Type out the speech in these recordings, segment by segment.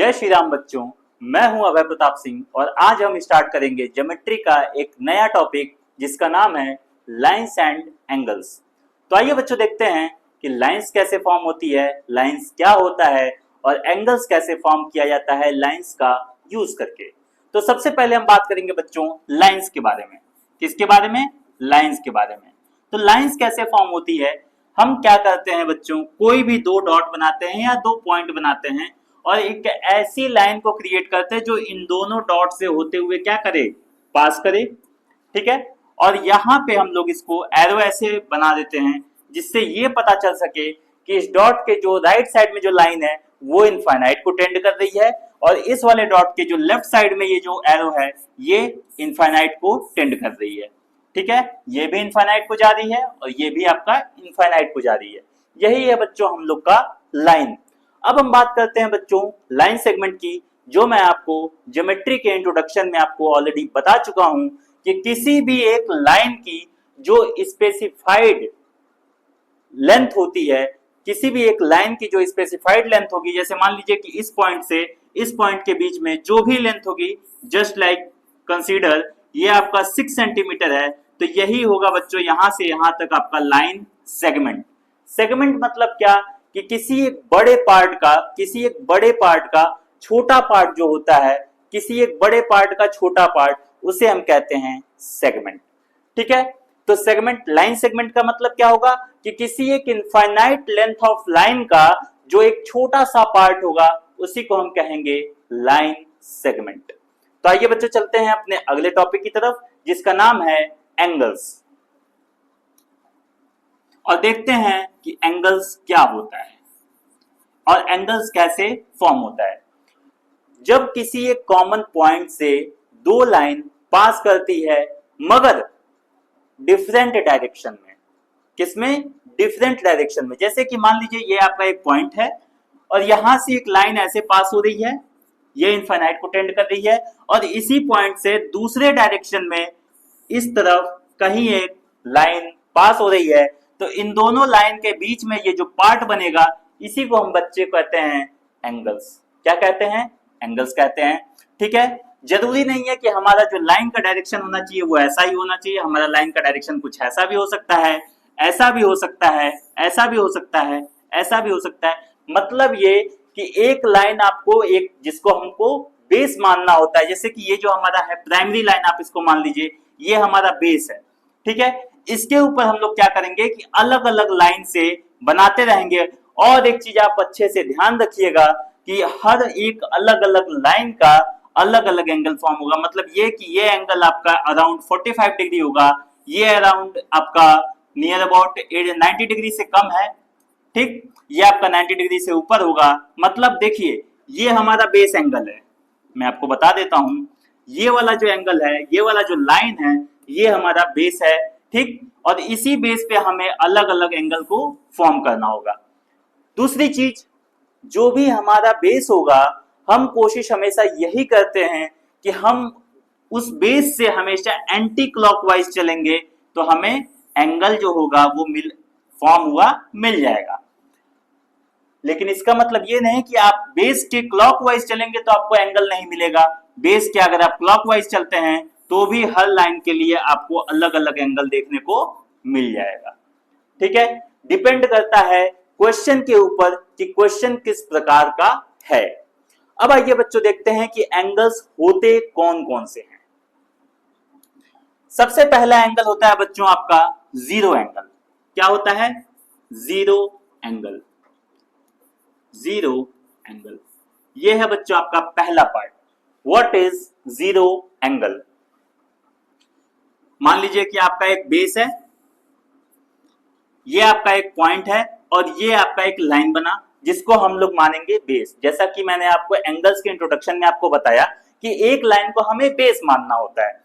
जय श्री राम बच्चों, मैं हूं अभय प्रताप सिंह और आज हम स्टार्ट करेंगे ज्योमेट्री का एक नया टॉपिक जिसका नाम है लाइंस एंड एंगल्स। तो आइए बच्चों देखते हैं कि लाइंस कैसे फॉर्म होती है, लाइंस क्या होता है और एंगल्स कैसे फॉर्म किया जाता है लाइंस का यूज करके। तो सबसे पहले हम बात करेंगे बच्चों लाइंस के बारे में। किसके बारे में? लाइंस के बारे में। तो लाइंस कैसे फॉर्म होती है? हम क्या करते हैं बच्चों, कोई भी दो डॉट बनाते हैं या दो पॉइंट बनाते हैं और एक ऐसी लाइन को क्रिएट करते हैं जो इन दोनों डॉट से होते हुए क्या करे, पास करे। ठीक है, और यहाँ पे हम लोग इसको एरो ऐसे बना देते हैं जिससे ये पता चल सके कि इस डॉट के जो राइट साइड में जो लाइन है वो इनफाइनाइट को टेंड कर रही है और इस वाले डॉट के जो लेफ्ट साइड में ये जो एरो है ये इनफाइनाइट को टेंड कर रही है। ठीक है, ये भी इनफाइनाइट को जा रही है और ये भी आपका इनफाइनाइट को जा रही है। यही है बच्चों हम लोग का लाइन। अब हम बात करते हैं बच्चों लाइन सेगमेंट की, जो मैं आपको ज्योमेट्री के इंट्रोडक्शन में आपको ऑलरेडी बता चुका हूं कि किसी भी एक लाइन की जो स्पेसिफाइड लेंथ होती है, किसी भी एक लाइन की जो स्पेसिफाइड लेंथ होगी, जैसे मान लीजिए कि इस पॉइंट से इस पॉइंट के बीच में जो भी लेंथ होगी, जस्ट लाइक कंसीडर ये आपका 6 सेंटीमीटर है, तो यही होगा बच्चों यहां से यहां तक आपका लाइन सेगमेंट। सेगमेंट मतलब क्या कि किसी एक बड़े पार्ट का छोटा पार्ट जो होता है, किसी एक बड़े पार्ट का छोटा पार्ट, उसे हम कहते हैं सेगमेंट। ठीक है, तो सेगमेंट, लाइन सेगमेंट का मतलब क्या होगा कि किसी एक इनफाइनाइट लेंथ ऑफ लाइन का जो एक छोटा सा पार्ट होगा उसी को हम कहेंगे लाइन सेगमेंट। तो आइए बच्चों चलते हैं अपने अगले टॉपिक की तरफ जिसका नाम है एंगल्स, और देखते हैं कि एंगल्स क्या होता है और एंगल्स कैसे फॉर्म होता है। जब किसी एक कॉमन पॉइंट से दो लाइन पास करती है मगर डिफरेंट डायरेक्शन में, किसमें? डिफरेंट डायरेक्शन में। जैसे कि मान लीजिए ये आपका एक पॉइंट है और यहां से एक लाइन ऐसे पास हो रही है, ये इनफाइनाइट को टेंड कर रही है, और इसी पॉइंट से दूसरे डायरेक्शन में इस तरफ कहीं एक लाइन पास हो रही है, तो इन दोनों लाइन के बीच में ये जो पार्ट बनेगा इसी को हम बच्चे कहते हैं एंगल्स। क्या कहते हैं? एंगल्स कहते हैं। ठीक है, जरूरी नहीं है कि हमारा जो लाइन का डायरेक्शन होना चाहिए वो ऐसा ही होना चाहिए। हमारा लाइन का डायरेक्शन कुछ ऐसा भी हो सकता है, ऐसा भी हो सकता है, ऐसा भी हो सकता है, ऐसा भी हो सकता है। मतलब ये कि एक लाइन आपको एक जिसको हमको बेस मानना होता है, जैसे कि ये जो हमारा है प्राइमरी लाइन, आप इसको मान लीजिए ये हमारा बेस है। ठीक है, इसके ऊपर हम लोग क्या करेंगे कि अलग अलग लाइन से बनाते रहेंगे। और एक चीज आप अच्छे से ध्यान रखिएगा कि हर एक अलग अलग लाइन का अलग अलग एंगल फॉर्म होगा। मतलब ये कि ये एंगल आपका अराउंड 45 डिग्री होगा, ये अराउंड आपका नियर अबाउट 90 डिग्री से कम है। ठीक, ये आपका 90 डिग्री से ऊपर होगा। मतलब देखिए ये हमारा बेस एंगल है, मैं आपको बता देता हूं, ये वाला जो एंगल है, ये वाला जो लाइन है, ये हमारा बेस है। ठीक, और इसी बेस पे हमें अलग अलग एंगल को फॉर्म करना होगा। दूसरी चीज, जो भी हमारा बेस होगा हम कोशिश हमेशा यही करते हैं कि हम उस बेस से हमेशा एंटी क्लॉकवाइज चलेंगे, तो हमें एंगल जो होगा वो फॉर्म हुआ मिल जाएगा। लेकिन इसका मतलब ये नहीं कि आप बेस के क्लॉकवाइज चलेंगे तो आपको एंगल नहीं मिलेगा। बेस के अगर आप क्लॉकवाइज चलते हैं तो भी हर लाइन के लिए आपको अलग अलग एंगल देखने को मिल जाएगा। ठीक है, डिपेंड करता है क्वेश्चन के ऊपर कि क्वेश्चन किस प्रकार का है। अब आइए बच्चों देखते हैं कि एंगल्स होते कौन कौन से हैं। सबसे पहला एंगल होता है बच्चों आपका जीरो एंगल। क्या होता है? Zero angle. जीरो एंगल ये है बच्चों आपका पहला part. What is zero angle? मान लीजिए कि आपका एक बेस है, ये आपका एक पॉइंट है और ये आपका एक लाइन बना जिसको हम लोग मानेंगे बेस। जैसा कि मैंने आपको एंगल्स के इंट्रोडक्शन में आपको बताया कि एक लाइन को हमें बेस मानना होता है।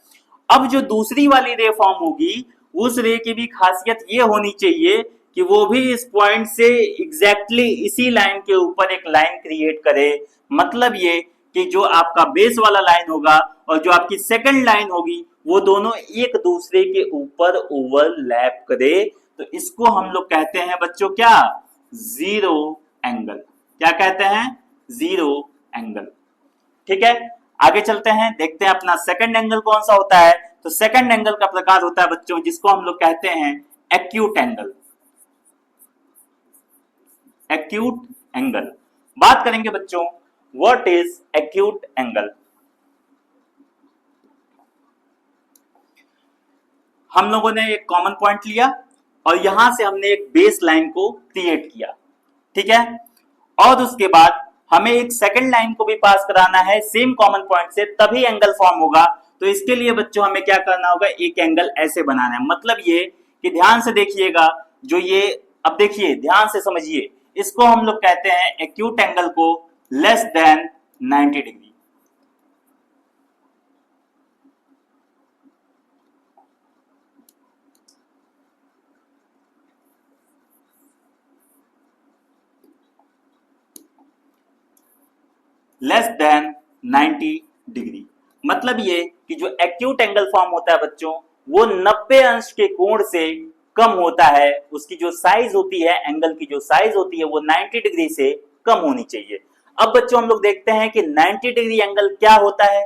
अब जो दूसरी वाली रे फॉर्म होगी उस रे की भी खासियत ये होनी चाहिए कि वो भी इस पॉइंट से एग्जैक्टली इसी लाइन के ऊपर एक लाइन क्रिएट करे। मतलब ये कि जो आपका बेस वाला लाइन होगा और जो आपकी सेकंड लाइन होगी वो दोनों एक दूसरे के ऊपर ओवरलैप करे, तो इसको हम लोग कहते हैं बच्चों क्या? Zero angle. क्या कहते हैं? Zero angle. ठीक है, आगे चलते हैं, देखते हैं अपना सेकंड एंगल कौन सा होता है। तो सेकंड एंगल का प्रकार होता है बच्चों जिसको हम लोग कहते हैं एक्यूट एंगल। एक्यूट एंगल बात करेंगे बच्चों, व्हाट इज एक्यूट एंगल। हम लोगों ने एक कॉमन पॉइंट लिया और यहां से हमने एक बेस लाइन को क्रिएट किया, ठीक है, और उसके बाद हमें एक सेकंड लाइन को भी पास कराना है सेम कॉमन पॉइंट से, तभी एंगल फॉर्म होगा। तो इसके लिए बच्चों हमें क्या करना होगा, एक एंगल ऐसे बनाना है। मतलब ये कि ध्यान से देखिएगा, जो ये अब देखिए ध्यान से समझिए, इसको हम लोग कहते हैं एक्यूट एंगल को less than 90 degree. Less than 90 degree मतलब ये कि जो एक्यूट एंगल फॉर्म होता है बच्चों, वो 90 अंश के कोण से कम होता है। उसकी जो साइज होती है, एंगल की जो साइज होती है, वो 90 डिग्री से कम होनी चाहिए। अब बच्चों हम लोग देखते हैं कि 90 डिग्री एंगल क्या होता है।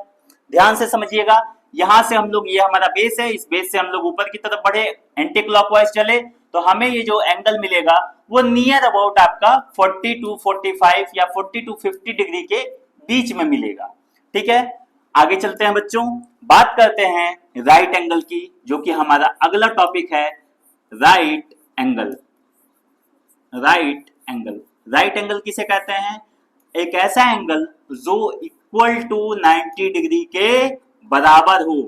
ध्यान से समझिएगा, यहां से हम लोग, ये हमारा बेस है, इस बेस से हम लोग ऊपर की तरफ बढ़े, एंटी क्लॉकवाइज चले, तो हमें ये जो एंगल मिलेगा वो नियर अबाउट आपका 40 टू 45 या 40 टू 50 डिग्री के बीच में मिलेगा। ठीक है, आगे चलते हैं बच्चों, बात करते हैं राइट एंगल की, जो कि हमारा अगला टॉपिक है, right angle. Right angle, right angle किसे कहते हैं, एक ऐसा एंगल जो इक्वल टू 90 डिग्री के बराबर हो,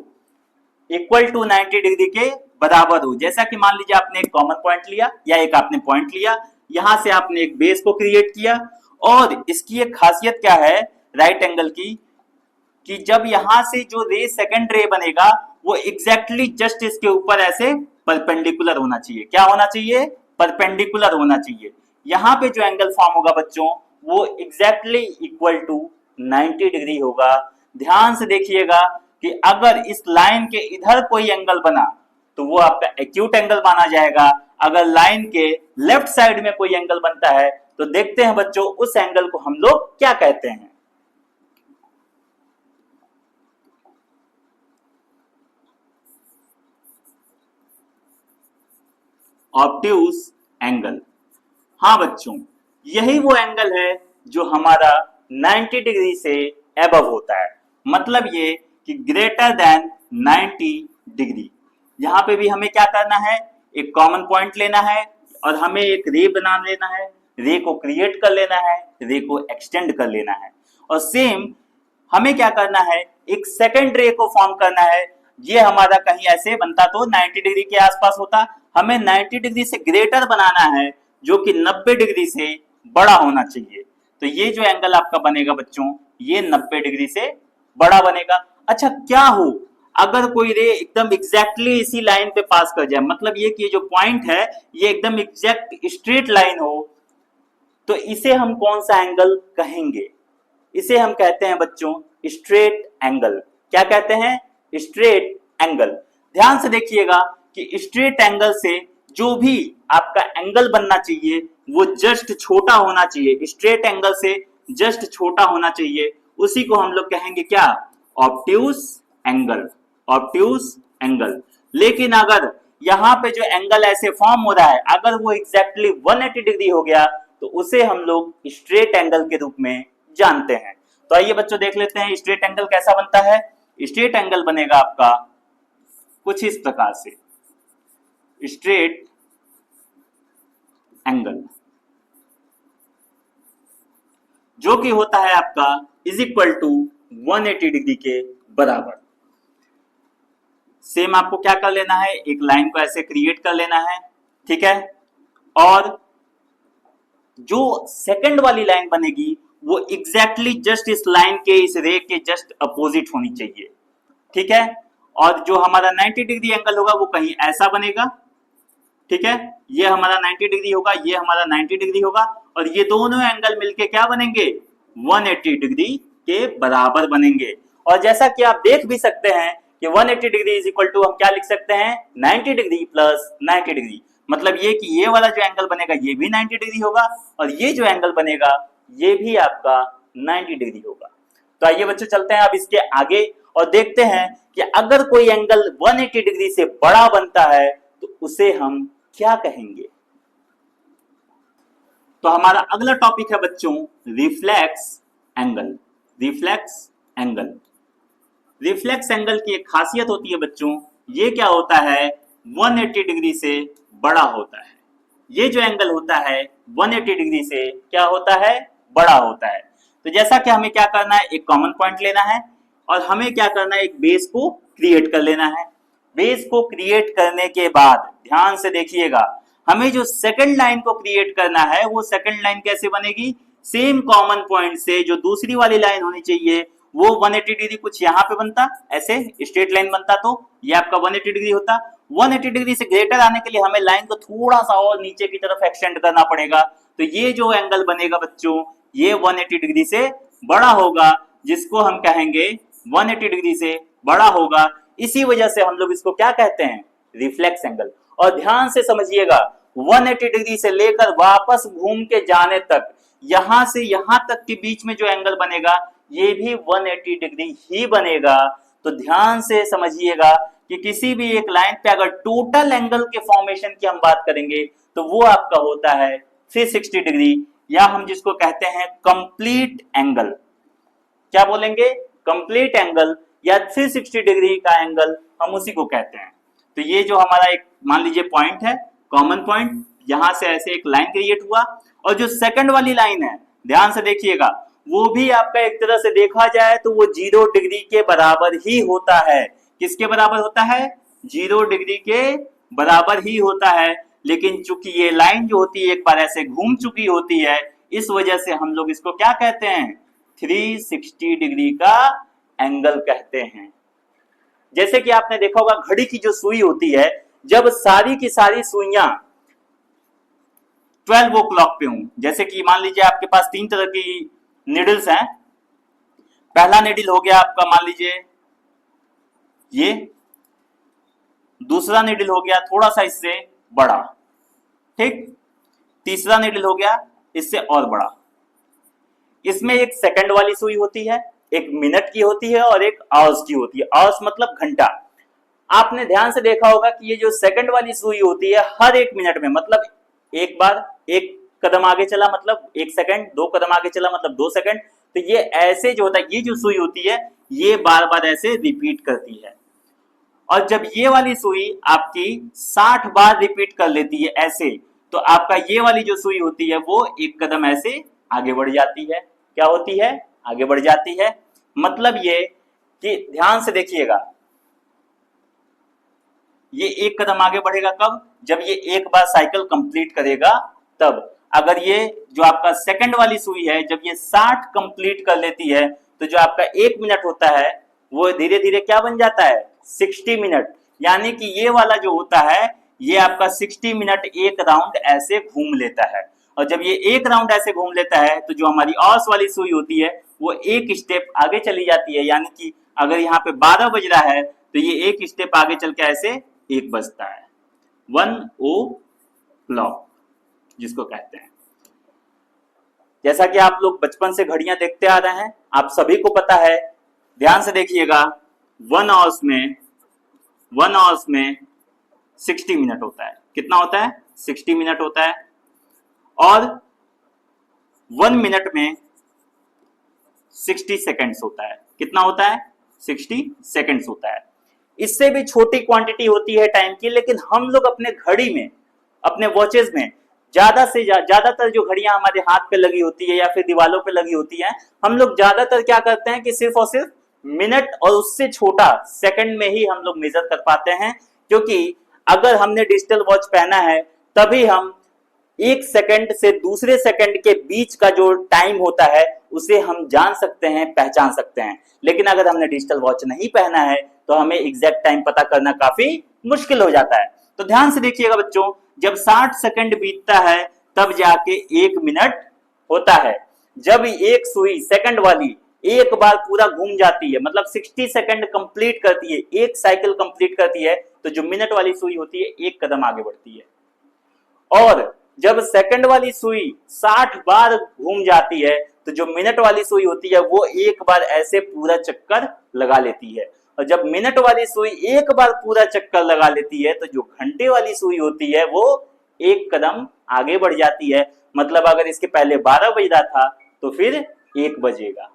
इक्वल टू 90 डिग्री के बराबर हो। जैसा कि मान लीजिए आपने एक कॉमन पॉइंट लिया या एक आपने पॉइंट लिया, यहां से आपने एक बेस को क्रिएट किया, और इसकी एक खासियत क्या है राइट एंगल की, कि जब यहां से जो रे सेकंड रे बनेगा वो एग्जैक्टली जस्ट इसके ऊपर ऐसे परपेंडिकुलर होना चाहिए। क्या होना चाहिए, परपेंडिकुलर होना चाहिए। यहां पे जो एंगल फॉर्म होगा बच्चों, वो एग्जैक्टली इक्वल टू 90 डिग्री होगा। ध्यान से देखिएगा कि अगर इस लाइन के इधर कोई एंगल बना तो वो आपका एक्यूट एंगल माना जाएगा। अगर लाइन के लेफ्ट साइड में कोई एंगल बनता है तो देखते हैं बच्चों उस एंगल को हम लोग क्या कहते हैं। Obtuse angle. हाँ बच्चों, यही वो एंगल है जो हमारा 90 डिग्री से एबव होता है। मतलब ये कि ग्रेटर देन 90 डिग्री। यहां पे भी हमें क्या करना है, एक कॉमन पॉइंट लेना है और हमें एक रे बना लेना है, रे को क्रिएट कर लेना है, रे को एक्सटेंड कर लेना है, और सेम हमें क्या करना है, एक सेकंड रे को फॉर्म करना है। ये हमारा कहीं ऐसे बनता तो 90 डिग्री के आसपास होता, हमें 90 डिग्री से ग्रेटर बनाना है, जो कि 90 डिग्री से बड़ा होना चाहिए। तो ये जो एंगल आपका बनेगा बच्चों, ये 90 डिग्री से बड़ा बनेगा। अच्छा, क्या हो अगर कोई रे एकदम एग्जैक्टली इसी लाइन पे पास कर जाए, मतलब ये कि ये जो पॉइंट है ये एकदम एग्जैक्ट स्ट्रेट लाइन हो, तो इसे हम कौन सा एंगल कहेंगे, इसे हम कहते हैं बच्चों स्ट्रेट एंगल। क्या कहते हैं, स्ट्रेट एंगल। ध्यान से देखिएगा कि स्ट्रेट एंगल से जो भी आपका एंगल बनना चाहिए वो जस्ट छोटा होना चाहिए, स्ट्रेट एंगल से जस्ट छोटा होना चाहिए, उसी को हम लोग कहेंगे क्या, ऑब्ट्यूज एंगल। Obtuse angle. लेकिन अगर यहाँ पे जो एंगल ऐसे फॉर्म हो रहा है, अगर वो एग्जैक्टली 180 डिग्री हो गया तो उसे हम लोग स्ट्रेट एंगल के रूप में जानते हैं। तो आइए बच्चों देख लेते हैं स्ट्रेट एंगल कैसा बनता है। स्ट्रेट एंगल बनेगा आपका कुछ इस प्रकार से, स्ट्रेट एंगल जो कि होता है आपका इज इक्वल टू 180 डिग्री के बराबर। सेम आपको क्या कर लेना है, एक लाइन को ऐसे क्रिएट कर लेना है, ठीक है, और जो सेकंड वाली लाइन बनेगी वो एग्जैक्टली जस्ट इस लाइन के, इस रे के जस्ट अपोजिट होनी चाहिए, ठीक है। और जो हमारा 90 डिग्री एंगल होगा वो कहीं ऐसा बनेगा, ठीक है, ये हमारा 90 डिग्री होगा, ये हमारा 90 डिग्री होगा, और ये दोनों एंगल मिलके क्या बनेंगे, 180 डिग्री के बराबर बनेंगे। और जैसा कि आप देख भी सकते हैं कि 180 डिग्री इज इक्वल टू हम क्या लिख सकते हैं, 90 डिग्री प्लस 90 डिग्री। मतलब ये कि ये वाला जो एंगल बनेगा ये भी 90 डिग्री होगा, और ये जो एंगल बनेगा ये भी आपका 90 डिग्री होगा। तो आइए बच्चों चलते हैं अब इसके आगे और देखते हैं कि अगर कोई एंगल 180 डिग्री से बड़ा बनता है तो उसे हम क्या कहेंगे। तो हमारा अगला टॉपिक है बच्चों reflex angle. Reflex angle, reflex angle की एक खासियत होती है बच्चों, ये क्या होता है 180 डिग्री से बड़ा होता है। ये जो एंगल होता है 180 डिग्री से क्या होता है, बड़ा होता है। तो जैसा कि हमें क्या करना है, एक कॉमन पॉइंट लेना है और हमें क्या करना है, एक बेस को क्रिएट कर लेना है। बेस को क्रिएट करने के बाद ध्यान से देखिएगा, हमें जो सेकंड लाइन को क्रिएट करना है वो सेकंड लाइन कैसे बनेगी, सेम कॉमन पॉइंट से जो दूसरी वाली लाइन होनी चाहिए वो 180 डिग्री कुछ यहाँ पे बनता, ऐसे स्ट्रेट लाइन बनता, तो ये आपका 180 डिग्री होता। 180 डिग्री से ग्रेटर आने के लिए हमें लाइन को थोड़ा सा और नीचे की तरफ एक्सटेंड करना पड़ेगा। तो ये जो एंगल बनेगा बच्चों ये 180 डिग्री से बड़ा होगा, जिसको हम कहेंगे 180 डिग्री से बड़ा होगा। इसी वजह से हम लोग इसको क्या कहते हैं, रिफ्लेक्स एंगल। और ध्यान से समझिएगा 180 डिग्री से लेकर वापस घूम के जाने तक, यहां से यहां तक के बीच में जो एंगल बनेगा ये भी 180 डिग्री ही बनेगा। तो ध्यान से समझिएगा कि किसी भी एक लाइन पे अगर टोटल एंगल के फॉर्मेशन की हम बात करेंगे तो वो आपका होता है 360 डिग्री, या हम जिसको कहते हैं कंप्लीट एंगल। क्या बोलेंगे, कंप्लीट एंगल या 360 डिग्री का एंगल हम उसी को कहते हैं। तो ये जो हमारा एक मान लीजिए पॉइंट है, कॉमन पॉइंट, यहां से ऐसे एक लाइन क्रिएट हुआ और जो सेकंड वाली लाइन है ध्यान से देखिएगा वो भी आपका एक तरह से देखा जाए तो वो 0 डिग्री के बराबर ही होता है। किसके बराबर होता है, 0 डिग्री के बराबर ही होता है। लेकिन चूंकि ये लाइन जो होती है एक बार ऐसे घूम चुकी होती है, इस वजह से हम लोग इसको क्या कहते हैं, 360 डिग्री का एंगल कहते हैं। जैसे कि आपने देखा होगा घड़ी की जो सुई होती है, जब सारी की सारी सुइयां 12 ओ क्लॉक पे हूं, जैसे कि मान लीजिए आपके पास 3 तरह की निडल्स हैं। पहला निडल हो गया आपका मान लीजिए ये, दूसरा निडल हो गया थोड़ा सा इससे बड़ा, ठीक, तीसरा निडल हो गया इससे और बड़ा। इसमें एक सेकंड वाली सुई होती है, एक मिनट की होती है और एक आवर्स की होती है। आवर्स मतलब घंटा। आपने ध्यान से देखा होगा कि ये जो सेकंड वाली सुई होती है हर एक मिनट में, मतलब एक बार एक कदम आगे चला मतलब 1 सेकंड, 2 कदम आगे चला मतलब 2 सेकंड। तो ये ऐसे जो होता है, ये जो सुई होती है ये बार बार ऐसे रिपीट करती है। और जब ये वाली सुई आपकी 60 बार रिपीट कर लेती है ऐसे, तो आपका ये वाली जो सुई होती है वो एक कदम ऐसे आगे बढ़ जाती है। क्या होती है, आगे बढ़ जाती है। मतलब ये कि ध्यान से देखिएगा, ये एक कदम आगे बढ़ेगा कब, जब ये एक बार साइकिल कंप्लीट करेगा तब। अगर ये जो आपका सेकंड वाली सुई है जब ये 60 कंप्लीट कर लेती है तो जो आपका 1 मिनट होता है वो धीरे धीरे क्या बन जाता है, 60 मिनट। यानी कि ये वाला जो होता है ये आपका 60 मिनट एक राउंड ऐसे घूम लेता है। और जब ये एक राउंड ऐसे घूम लेता है तो जो हमारी ऑस वाली सुई होती है वो एक स्टेप आगे चली जाती है। यानी कि अगर यहाँ पे 12 बज रहा है तो ये एक स्टेप आगे चल के ऐसे 1 बजता है, 1 ओ क्लॉक जिसको कहते हैं। जैसा कि आप लोग बचपन से घड़ियां देखते आ रहे हैं, आप सभी को पता है, ध्यान से देखिएगा 1 आवर्स में 60 मिनट होता है। कितना होता है, 60 मिनट होता है। और 1 मिनट में 60 सेकेंड्स होता है। कितना होता है, 60 सेकेंड्स होता है। इससे भी छोटी क्वांटिटी होती है टाइम की, लेकिन हम लोग अपने घड़ी में, अपने वॉचेस में ज्यादातर जो घड़ियां हमारे हाथ पे लगी होती है या फिर दीवालों पे लगी होती हैं, हम लोग ज्यादातर क्या करते हैं कि सिर्फ और सिर्फ मिनट और उससे छोटा सेकंड में ही हम लोग मेजर कर पाते हैं। क्योंकि अगर हमने डिजिटल वॉच पहना है तभी हम 1 सेकंड से दूसरे सेकंड के बीच का जो टाइम होता है उसे हम जान सकते हैं, पहचान सकते हैं। लेकिन अगर हमने डिजिटल वॉच नहीं पहना है तो हमें एग्जैक्ट टाइम पता करना काफी मुश्किल हो जाता है। तो ध्यान से देखिएगा बच्चों, जब 60 सेकंड बीतता है तब जाके 1 मिनट होता है। जब एक सुई सेकंड वाली एक बार पूरा घूम जाती है, मतलब 60 सेकंड कंप्लीट करती है, एक साइकिल कंप्लीट करती है, तो जो मिनट वाली सुई होती है 1 कदम आगे बढ़ती है। और जब सेकंड वाली सुई 60 बार घूम जाती है तो जो मिनट वाली सुई होती है वो एक बार ऐसे पूरा चक्कर लगा लेती है, और जब मिनट वाली सुई एक बार पूरा चक्कर लगा लेती है तो जो घंटे वाली सुई होती है वो एक कदम आगे बढ़ जाती है। मतलब अगर इसके पहले 12 बज रहा था तो फिर 1 बजेगा।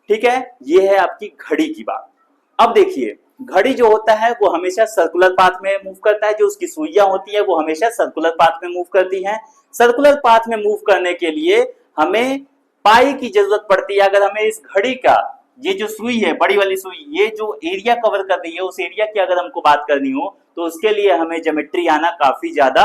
ठीक है, ये है आपकी घड़ी की बात। अब देखिए, घड़ी जो होता है वो हमेशा सर्कुलर पाथ में मूव करता है, जो उसकी सुइयां होती है वो हमेशा सर्कुलर पाथ में मूव करती हैं। सर्कुलर पाथ में मूव करने के लिए हमें पाई की जरूरत पड़ती है। अगर हमें इस घड़ी का ये जो सुई है, बड़ी वाली सुई, ये जो एरिया कवर कर रही है उस एरिया की अगर हमको बात करनी हो तो उसके लिए हमें ज्योमेट्री आना काफी ज्यादा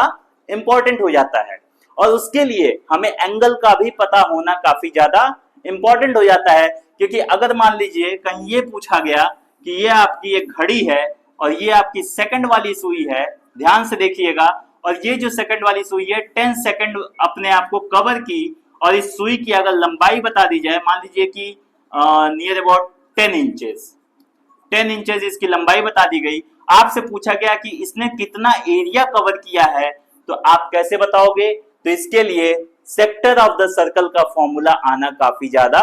इंपॉर्टेंट हो जाता है, और उसके लिए हमें एंगल का भी पता होना काफी ज्यादा इंपॉर्टेंट हो जाता है। क्योंकि अगर मान लीजिए कहीं ये पूछा गया कि ये आपकी एक घड़ी है और ये आपकी सेकंड वाली सुई है, ध्यान से देखिएगा, और ये जो सेकंड वाली सुई है 10 सेकंड अपने आप को कवर की, और इस सुई की अगर लंबाई बता दी जाए, मान लीजिए कि नियर अबाउट 10 इंचेस, 10 इंचेस इसकी लंबाई बता दी गई, आपसे पूछा गया कि इसने कितना एरिया कवर किया है, तो आप कैसे बताओगे? तो इसके लिए सेक्टर ऑफ द सर्कल का फॉर्मूला आना काफी ज्यादा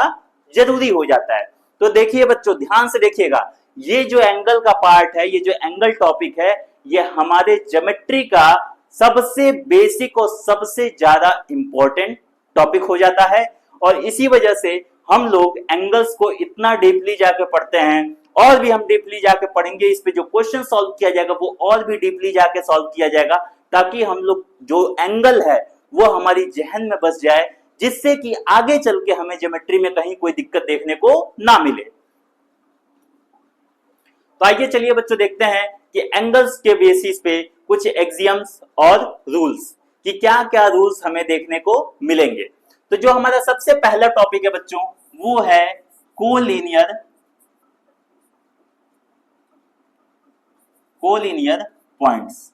जरूरी हो जाता है। तो देखिए बच्चों, ध्यान से देखिएगा, ये जो एंगल का पार्ट है, ये जो एंगल टॉपिक है, ये हमारे ज्योमेट्री का सबसे बेसिक और सबसे ज्यादा इंपॉर्टेंट टॉपिक हो जाता है, और इसी वजह से हम लोग एंगल्स को इतना डीपली जाके पढ़ते हैं, और भी हम डीपली जाके पढ़ेंगे। इस पे जो क्वेश्चन सॉल्व किया जाएगा वो और भी डीपली जाके सॉल्व किया जाएगा, ताकि हम लोग जो एंगल है वो हमारी जहन में बस जाए, जिससे कि आगे चल के हमें ज्योमेट्री में कहीं कोई दिक्कत देखने को ना मिले। तो आइए चलिए बच्चों देखते हैं कि एंगल्स के बेसिस पे कुछ एक्सियम्स और रूल्स, कि क्या क्या रूल्स हमें देखने को मिलेंगे। तो जो हमारा सबसे पहला टॉपिक है बच्चों वो है कोलिनियर पॉइंट्स।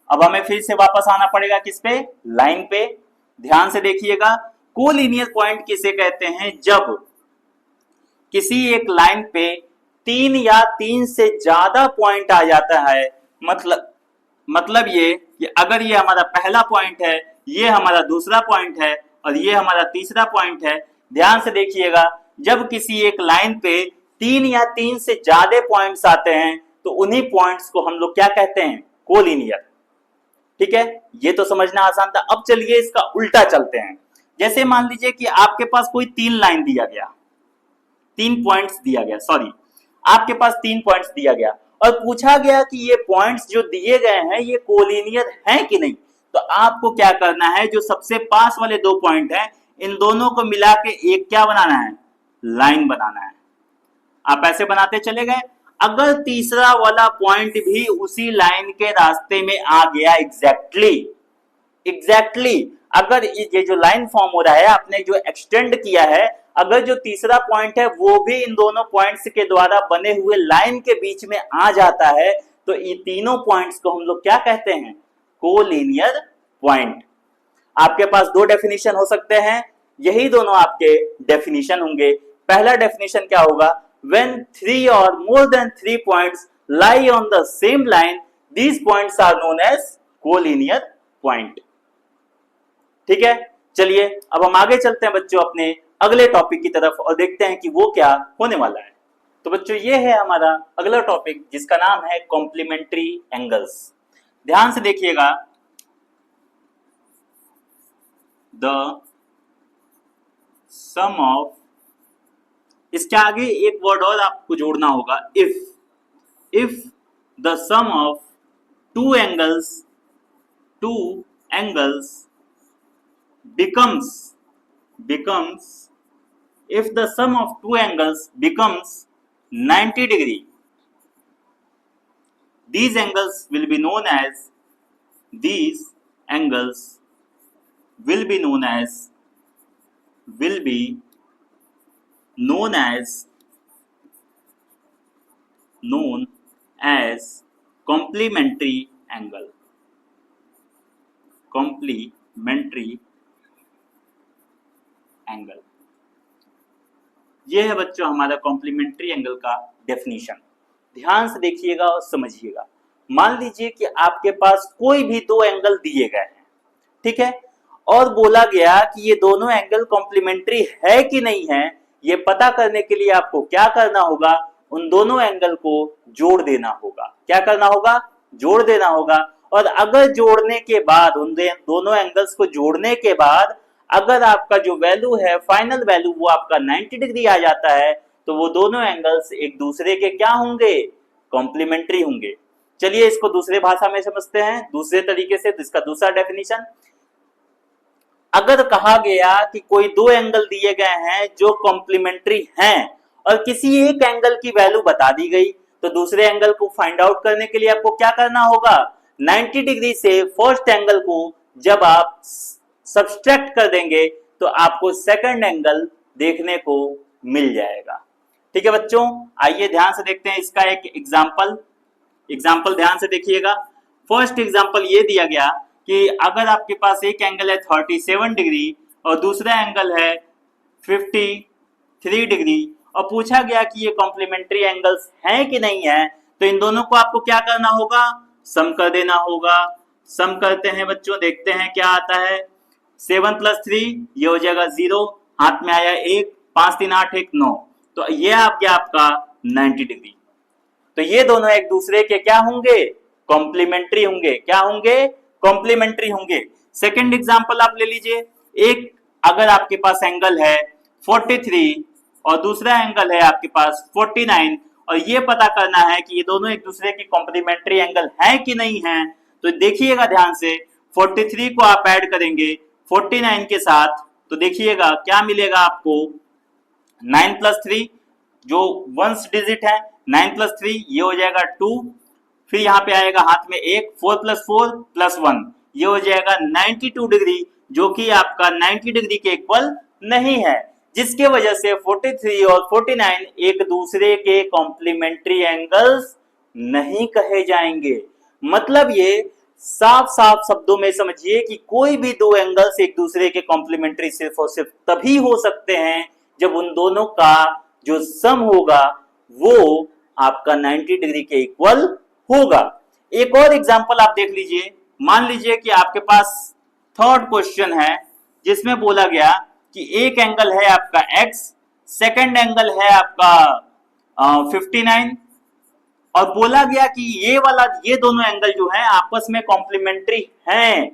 अब हमें फिर से वापस आना पड़ेगा किस पे? लाइन पे। ध्यान से देखिएगा, कोलिनियर पॉइंट किसे कहते हैं? जब किसी एक लाइन पे 3 या 3 से ज्यादा पॉइंट आ जाता है, मतलब ये कि अगर ये हमारा पहला पॉइंट है, ये हमारा दूसरा पॉइंट है और ये हमारा तीसरा पॉइंट है। ध्यान से देखिएगा, जब किसी एक लाइन पे 3 या 3 से ज्यादा पॉइंट्स आते हैं तो उन्हीं पॉइंट्स को हम लोग क्या कहते हैं? कोलिनियर। ठीक है, ये तो समझना आसान था। अब चलिए इसका उल्टा चलते हैं। जैसे मान लीजिए कि आपके पास कोई 3 लाइन दिया गया, 3 पॉइंट्स दिया गया, सॉरी, आपके पास 3 पॉइंट्स दिया गया और पूछा गया कि ये पॉइंट्स जो दिए गए हैं ये कोलिनियर हैं कि नहीं। तो आपको क्या करना है, जो सबसे पास वाले 2 पॉइंट हैं इन दोनों को मिला के एक क्या बनाना है? लाइन बनाना है। आप ऐसे बनाते चले गए। अगर तीसरा वाला पॉइंट भी उसी लाइन के रास्ते में आ गया, एग्जैक्टली अगर ये जो लाइन फॉर्म हो रहा है आपने जो एक्सटेंड किया है, अगर जो तीसरा पॉइंट है वो भी इन दोनों पॉइंट्स के द्वारा बने हुए लाइन के बीच में आ जाता है, तो ये तीनों पॉइंट्स को हम लोग क्या कहते हैं? Collinear point. आपके पास 2 डेफिनेशन हो सकते हैं, यही दोनों आपके डेफिनेशन होंगे। पहला डेफिनेशन क्या होगा? When 3 or more than 3 points lie on the same line, these points are known as collinear point। ठीक है, चलिए अब हम आगे चलते हैं बच्चों अपने अगले टॉपिक की तरफ और देखते हैं कि वो क्या होने वाला है। तो बच्चों ये है हमारा अगला टॉपिक, जिसका नाम है कॉम्प्लीमेंट्री एंगल्स। ध्यान से देखिएगा, द सम ऑफ, इसके आगे एक वर्ड और आपको जोड़ना होगा, if the sum of two angles becomes if the sum of 2 angles becomes 90 degree, these angles will be known as complementary angle। यह है बच्चों हमारा कॉम्प्लीमेंट्री एंगल का डेफिनेशन। ध्यान से देखिएगा और समझिएगा। मान लीजिए कि आपके पास कोई भी 2 एंगल दिए गए हैं, ठीक है, और बोला गया कि ये दोनों एंगल कॉम्प्लीमेंट्री है कि नहीं है, ये पता करने के लिए आपको क्या करना होगा, उन दोनों एंगल को जोड़ देना होगा। क्या करना होगा? जोड़ देना होगा। और अगर जोड़ने के बाद, उन दोनों एंगल्स को जोड़ने के बाद अगर आपका जो वैल्यू है, फाइनल वैल्यू, वो आपका 90 डिग्री आ जाता है, तो वो दोनों एंगल्स एक दूसरे के क्या होंगे? कॉम्प्लीमेंट्री होंगे। चलिए इसको दूसरे भाषा में समझते हैं, दूसरे तरीके से। इसका दूसरा डेफिनेशन, अगर कहा गया कि कोई दो एंगल दिए गए हैं जो कॉम्प्लीमेंट्री हैं और किसी एक एंगल की वैल्यू बता दी गई, तो दूसरे एंगल को फाइंड आउट करने के लिए आपको क्या करना होगा? 90 डिग्री से फर्स्ट एंगल को जब आप सब्सट्रैक्ट कर देंगे तो आपको सेकंड एंगल देखने को मिल जाएगा। ठीक है बच्चों, आइए ध्यान से देखते हैं इसका एक एग्जाम्पल ध्यान से देखिएगा। फर्स्ट एग्जाम्पल ये दिया गया कि अगर आपके पास एक एंगल है 37 डिग्री और दूसरा एंगल है 53 डिग्री और पूछा गया कि ये कॉम्प्लीमेंट्री एंगल्स हैं कि नहीं है, तो इन दोनों को आपको क्या करना होगा? सम कर देना होगा। सम करते हैं बच्चों, देखते हैं क्या आता है। 7 + 3 ये हो जाएगा 0, हाथ में आया 1, 5 3 8 1 9, तो ये आ गया आपका 90 डिग्री। तो ये दोनों एक दूसरे के क्या होंगे? कॉम्प्लीमेंट्री होंगे। क्या होंगे? कॉम्प्लीमेंट्री होंगे। सेकंड एग्जांपल आप ले लीजिए, एक अगर आपके पास एंगल है 43 और दूसरा एंगल है आपके पास 49 और ये पता करना है कि ये दोनों एक दूसरे के कॉम्प्लीमेंट्री एंगल हैं कि नहीं है, तो देखिएगा ध्यान से। 43 को आप ऐड करेंगे 49 के साथ, तो देखिएगा क्या मिलेगा आपको। 9 + 3 जो वंस डिजिट है, 9 + 3 ये हो जाएगा 2, फिर यहाँ पे आएगा हाथ में 1, 4 + 4 + 1 ये हो जाएगा 92 डिग्री, जो कि आपका 90 डिग्री के इक्वल नहीं है, जिसके वजह से 43 और 49 एक दूसरे के कॉम्प्लीमेंट्री एंगल्स नहीं कहे जाएंगे। मतलब ये साफ साफ शब्दों में समझिए कि कोई भी दो एंगल्स एक दूसरे के कॉम्प्लीमेंट्री सिर्फ और सिर्फ तभी हो सकते हैं जब उन दोनों का जो सम होगा वो आपका 90 डिग्री के इक्वल होगा। एक और एग्जांपल आप देख लीजिए। मान लीजिए कि आपके पास थर्ड क्वेश्चन है जिसमें बोला गया कि एक एंगल है आपका x, सेकंड एंगल है आपका 59 और बोला गया कि ये दोनों एंगल जो है आपस में कॉम्प्लीमेंट्री हैं।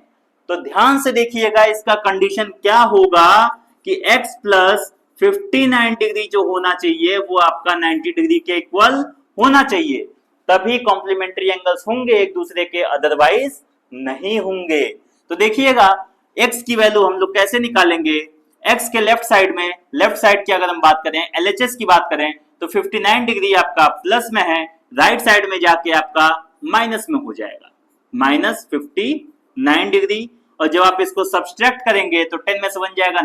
तो ध्यान से देखिएगा इसका कंडीशन क्या होगा कि x + 59 डिग्री जो होना चाहिए वो आपका 90 डिग्री के इक्वल होना चाहिए, तभी कॉम्प्लीमेंट्री एंगल्स होंगे एक दूसरे के, अदरवाइज नहीं होंगे। तो देखिएगा x की वैल्यू हम लोग कैसे निकालेंगे। x के लेफ्ट साइड में, लेफ्ट साइड की अगर हम बात करें, LHS की बात करें, तो 59 डिग्री आपका प्लस में है, राइट साइड में जाके आपका माइनस में हो जाएगा, -59 डिग्री। और जब आप इसको सब्सट्रैक्ट करेंगे तो 10 में से 1 जाएगा,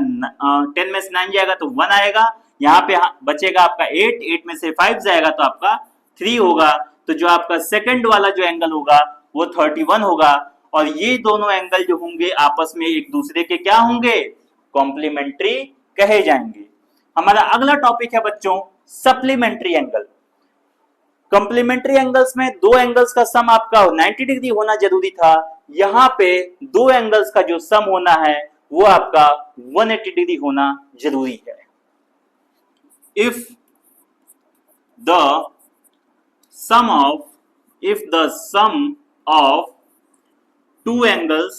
10 में से 9 जाएगा तो 1 आएगा, यहाँ पे बचेगा आपका 8 में से 5 जाएगा तो आपका 3 होगा। तो जो आपका सेकंड वाला जो एंगल होगा वो 31 होगा और ये दोनों एंगल जो होंगे आपस में एक दूसरे के क्या होंगे? कॉम्प्लीमेंट्री कहे जाएंगे। हमारा अगला टॉपिक है बच्चों सप्लीमेंट्री एंगल। कॉम्प्लीमेंट्री एंगल्स में दो एंगल्स का सम आपका 90 डिग्री होना जरूरी था, यहाँ पे दो एंगल्स का जो सम होना है वो आपका 180 डिग्री होना जरूरी है। If the sum of two angles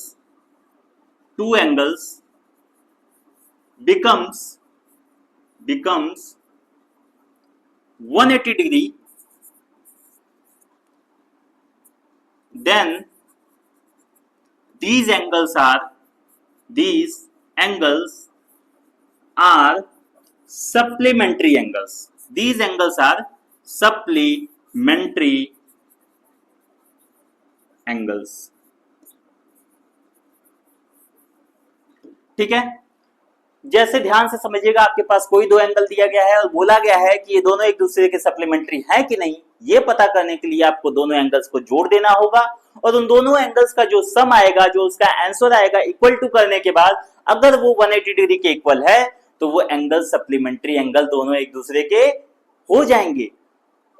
becomes 180 degree, then these angles are supplementary angles. These angles are supplementary angles. ठीक है, जैसे ध्यान से समझिएगा, आपके पास कोई दो एंगल दिया गया है और बोला गया है कि ये दोनों एक दूसरे के सप्लीमेंट्री है कि नहीं, ये पता करने के लिए आपको दोनों एंगल्स को जोड़ देना होगा और उन दोनों एंगल्स का जो सम आएगा, जो उसका आंसर आएगा इक्वल टू करने के बाद, अगर वो 180 डिग्री के इक्वल है तो वो एंगल सप्लीमेंट्री एंगल दोनों एक दूसरे के हो जाएंगे।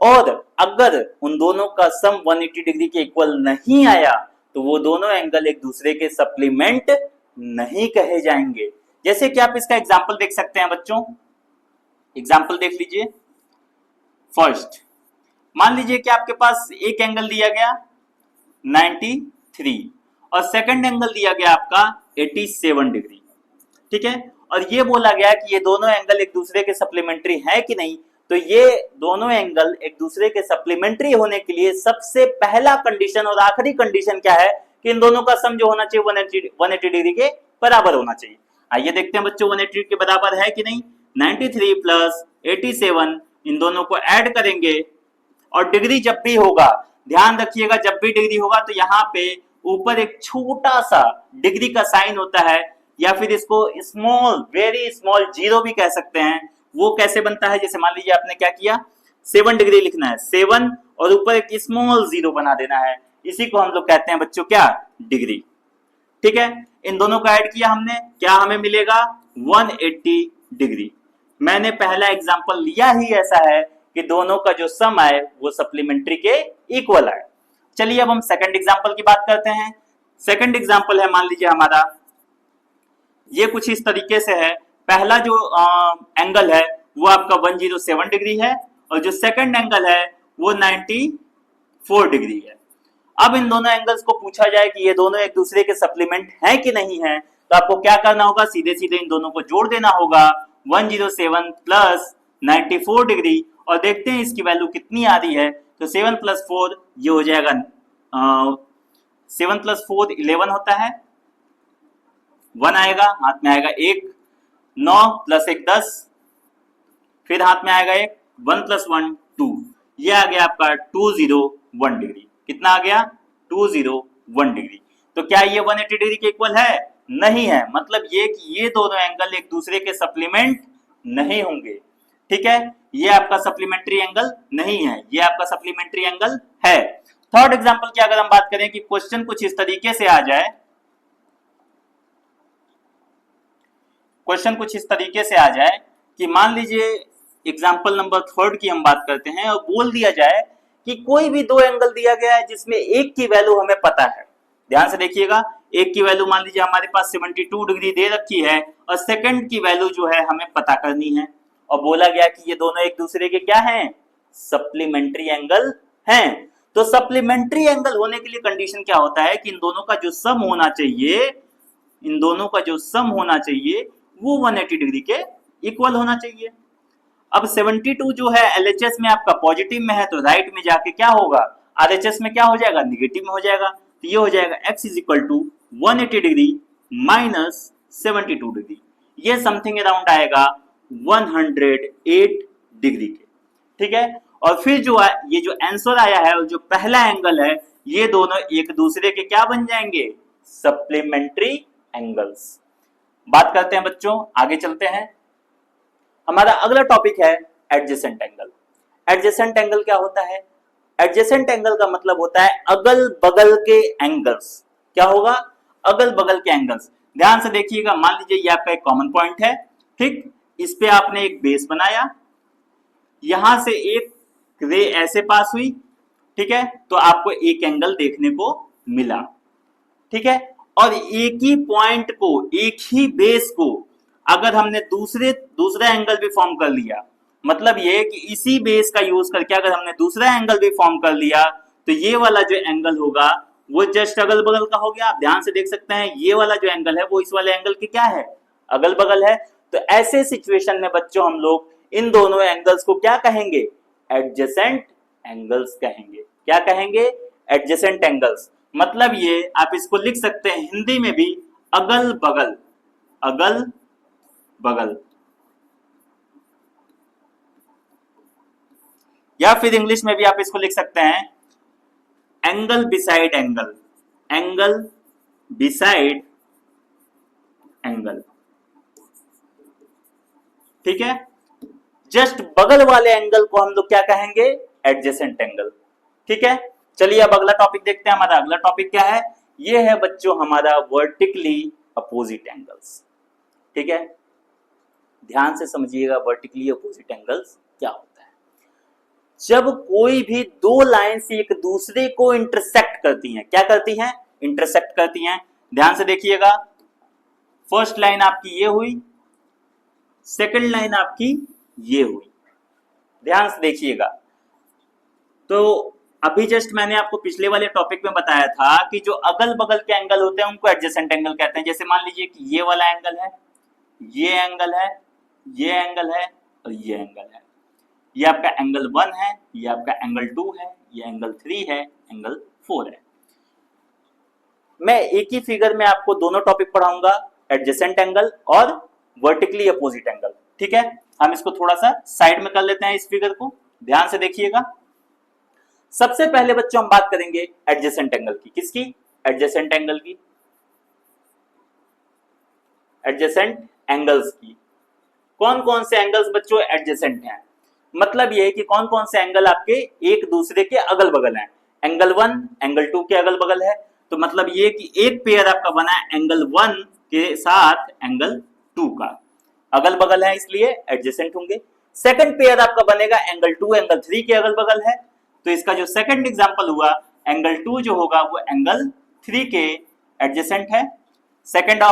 और अगर उन दोनों का सम 180 डिग्री के इक्वल नहीं आया तो वो दोनों एंगल एक दूसरे के सप्लीमेंट नहीं कहे जाएंगे। जैसे कि आप इसका एग्जाम्पल देख सकते हैं बच्चों, एग्जाम्पल देख लीजिए। फर्स्ट, मान लीजिए कि आपके पास एक एंगल दिया गया 93 और सेकंड एंगल दिया गया आपका 87 डिग्री, ठीक है। और ये बोला गया कि ये दोनों एंगल एक दूसरे के सप्लीमेंट्री है कि नहीं। तो ये दोनों एंगल एक दूसरे के सप्लीमेंट्री होने के लिए सबसे पहला कंडीशन और आखिरी कंडीशन क्या है कि इन दोनों का सम जो होना चाहिए 180 डिग्री के बराबर होना चाहिए। आइए देखते हैं बच्चों 180 के बराबर है कि नहीं। 93 प्लस 87 इन दोनों को ऐड करेंगे और डिग्री जब भी होगा, ध्यान रखिएगा, जब भी डिग्री होगा तो यहाँ पे ऊपर एक छोटा सा डिग्री का साइन होता है, या फिर इसको स्मॉल, वेरी स्मॉल जीरो भी कह सकते हैं। वो कैसे बनता है, जैसे मान लीजिए आपने क्या किया, 7 डिग्री लिखना है, 7 और ऊपर एक स्मॉल जीरो बना देना है, इसी को हम लोग कहते हैं बच्चों क्या, डिग्री, ठीक है। इन दोनों को ऐड किया हमने, क्या हमें मिलेगा 180 डिग्री। मैंने पहला एग्जांपल लिया ही ऐसा है कि दोनों का जो सम आए वो सप्लीमेंट्री के इक्वल आए। चलिए अब हम सेकंड एग्जांपल की बात करते हैं। सेकंड एग्जांपल है, मान लीजिए हमारा ये कुछ इस तरीके से है। पहला जो एंगल है वो आपका 107 डिग्री है और जो सेकंड एंगल है वो 94 डिग्री है। अब इन दोनों एंगल्स को पूछा जाए कि ये दोनों एक दूसरे के सप्लीमेंट है कि नहीं है, तो आपको क्या करना होगा, सीधे सीधे इन दोनों को जोड़ देना होगा। 107 प्लस 94 डिग्री, और देखते हैं इसकी वैल्यू कितनी आ रही है। तो 7 प्लस 4 ये हो जाएगा 7 प्लस 4 11 होता है, 1 आएगा, हाथ में आएगा 1, 9 प्लस 1 10, फिर हाथ में आएगा 1, 1 प्लस 1 2, ये आ गया आपका 201 डिग्री। कितना आ गया, 201 डिग्री। तो क्या ये 180 डिग्री के इक्वल है, नहीं है। मतलब ये कि ये दोनों एंगल एक दूसरे के सप्लीमेंट नहीं होंगे, ठीक है। ये आपका सप्लीमेंट्री एंगल नहीं है, ये आपका सप्लीमेंट्री एंगल है। थर्ड एग्जांपल की अगर हम बात करें कि क्वेश्चन कुछ इस तरीके से आ जाए, क्वेश्चन कुछ इस तरीके से आ जाए कि मान लीजिए एग्जांपल नंबर थर्ड की हम बात करते हैं और बोल दिया जाए कि कोई भी दो एंगल दिया गया है जिसमें एक की वैल्यू हमें पता है। ध्यान से देखिएगा, एक की वैल्यू मान लीजिए हमारे पास 72 डिग्री दे रखी है और सेकंड की वैल्यू जो है हमें पता करनी है, और बोला गया कि ये दोनों एक दूसरे के क्या हैं, सप्लीमेंट्री एंगल हैं। तो सप्लीमेंट्री एंगल होने के लिए कंडीशन क्या होता है कि इन दोनों का जो सम होना चाहिए, इन दोनों का जो सम होना चाहिए वो 180 डिग्री के इक्वल होना चाहिए। अब 72 जो है एलएचएस में आपका पॉजिटिव में है, तो राइट में जाके क्या होगा, आरएचएस में क्या हो जाएगा, निगेटिव में हो जाएगा। तो ये हो जाएगा x is equal to 180 degree minus 72 degree, ये समथिंग अराउंड आएगा 108 डिग्री के, ठीक है। और फिर जो है ये जो आंसर आया है और जो पहला एंगल है, ये दोनों एक दूसरे के क्या बन जाएंगे, सप्लीमेंट्री एंगल्स। बात करते हैं बच्चों, आगे चलते हैं। हमारा अगला टॉपिक है एडजेसेंट एंगल। एडजेसेंट एंगल क्या होता है, एडजेसेंट एंगल का मतलब होता है अगल बगल के एंगल्स। क्या होगा, अगल बगल के एंगल्स। ध्यान से देखिएगा, मान लीजिए ये आपका एक कॉमन पॉइंट है, ठीक, इस पे आपने एक बेस बनाया, यहां से एक रे ऐसे पास हुई, ठीक है, तो आपको एक एंगल देखने को मिला, ठीक है। और एक ही पॉइंट को, एक ही बेस को अगर हमने दूसरा एंगल भी फॉर्म कर लिया, मतलब ये कि इसी बेस का यूज करके अगर हमने दूसरा एंगल भी फॉर्म कर लिया, तो ये वाला जो एंगल होगा वो जस्ट अगल बगल का हो गया। आप ध्यान से देख सकते हैं ये वाला जो एंगल है वो इस वाले एंगल के क्या है, अगल बगल है। तो ऐसे सिचुएशन में बच्चों हम लोग इन दोनों एंगल्स को क्या कहेंगे, एडजेसेंट एंगल्स कहेंगे। क्या कहेंगे, एडजेसेंट एंगल्स। मतलब ये आप इसको लिख सकते हैं हिंदी में भी अगल बगल, अगल बगल, या फिर इंग्लिश में भी आप इसको लिख सकते हैं angle beside angle, angle beside angle, ठीक है। जस्ट बगल वाले एंगल को हम लोग क्या कहेंगे, एडजेसेंट एंगल, ठीक है। चलिए अब अगला टॉपिक देखते हैं। हमारा अगला टॉपिक क्या है, ये है बच्चों हमारा वर्टिकली अपोजिट एंगल्स, ठीक है। ध्यान से समझिएगा वर्टिकली अपोजिट एंगल्स क्या होता है। जब कोई भी दो लाइन से एक दूसरे को इंटरसेक्ट करती हैं, क्या करती हैं, इंटरसेक्ट करती हैं। ध्यान से देखिएगा, फर्स्ट लाइन आपकी ये हुई, सेकंड लाइन आपकी ये हुई। ध्यान से देखिएगा। तो अभी जस्ट मैंने आपको पिछले वाले टॉपिक में बताया था कि जो अगल बगल के एंगल होते हैं उनको एडजेसेंट एंगल कहते हैं। जैसे मान लीजिए कि ये वाला एंगल है, ये एंगल है, ये एंगल है और ये एंगल है। ये आपका एंगल 1 है, ये आपका एंगल 2 है, ये एंगल 3 है, एंगल 4 है। मैं एक ही फिगर में आपको दोनों टॉपिक पढ़ाऊंगा, एडजेसेंट एंगल और वर्टिकली अपोजिट एंगल। ठीक है, हम इसको थोड़ा सा साइड में कर लेते हैं इस फिगर को, ध्यान से देखिएगा। सबसे पहले बच्चों हम बात करेंगे एडजेसेंट एंगल की। किसकी? एडजेसेंट एंगल की, एडजेसेंट एंगल्स की। कौन कौन से एंगल्स बच्चों एडजेसेंट हैं? मतलब ये है कि कौन कौन से एंगल आपके एक दूसरे के अगल बगल हैं। एंगल 1 एंगल 2 के अगल बगल है, तो मतलब ये कि एक पेयर आपका बना है एंगल 1 के साथ एंगल 2 का, अगल बगल है इसलिए एडजेसेंट होंगे। सेकंड पेयर आपका बनेगा एंगल 2 एंगल 3 के अगल बगल है, तो इसका जो सेकंड एग्जांपल हुआ एंगल 2 जो होगा वो एंगल 3 के एडजेसेंट है। सेकंड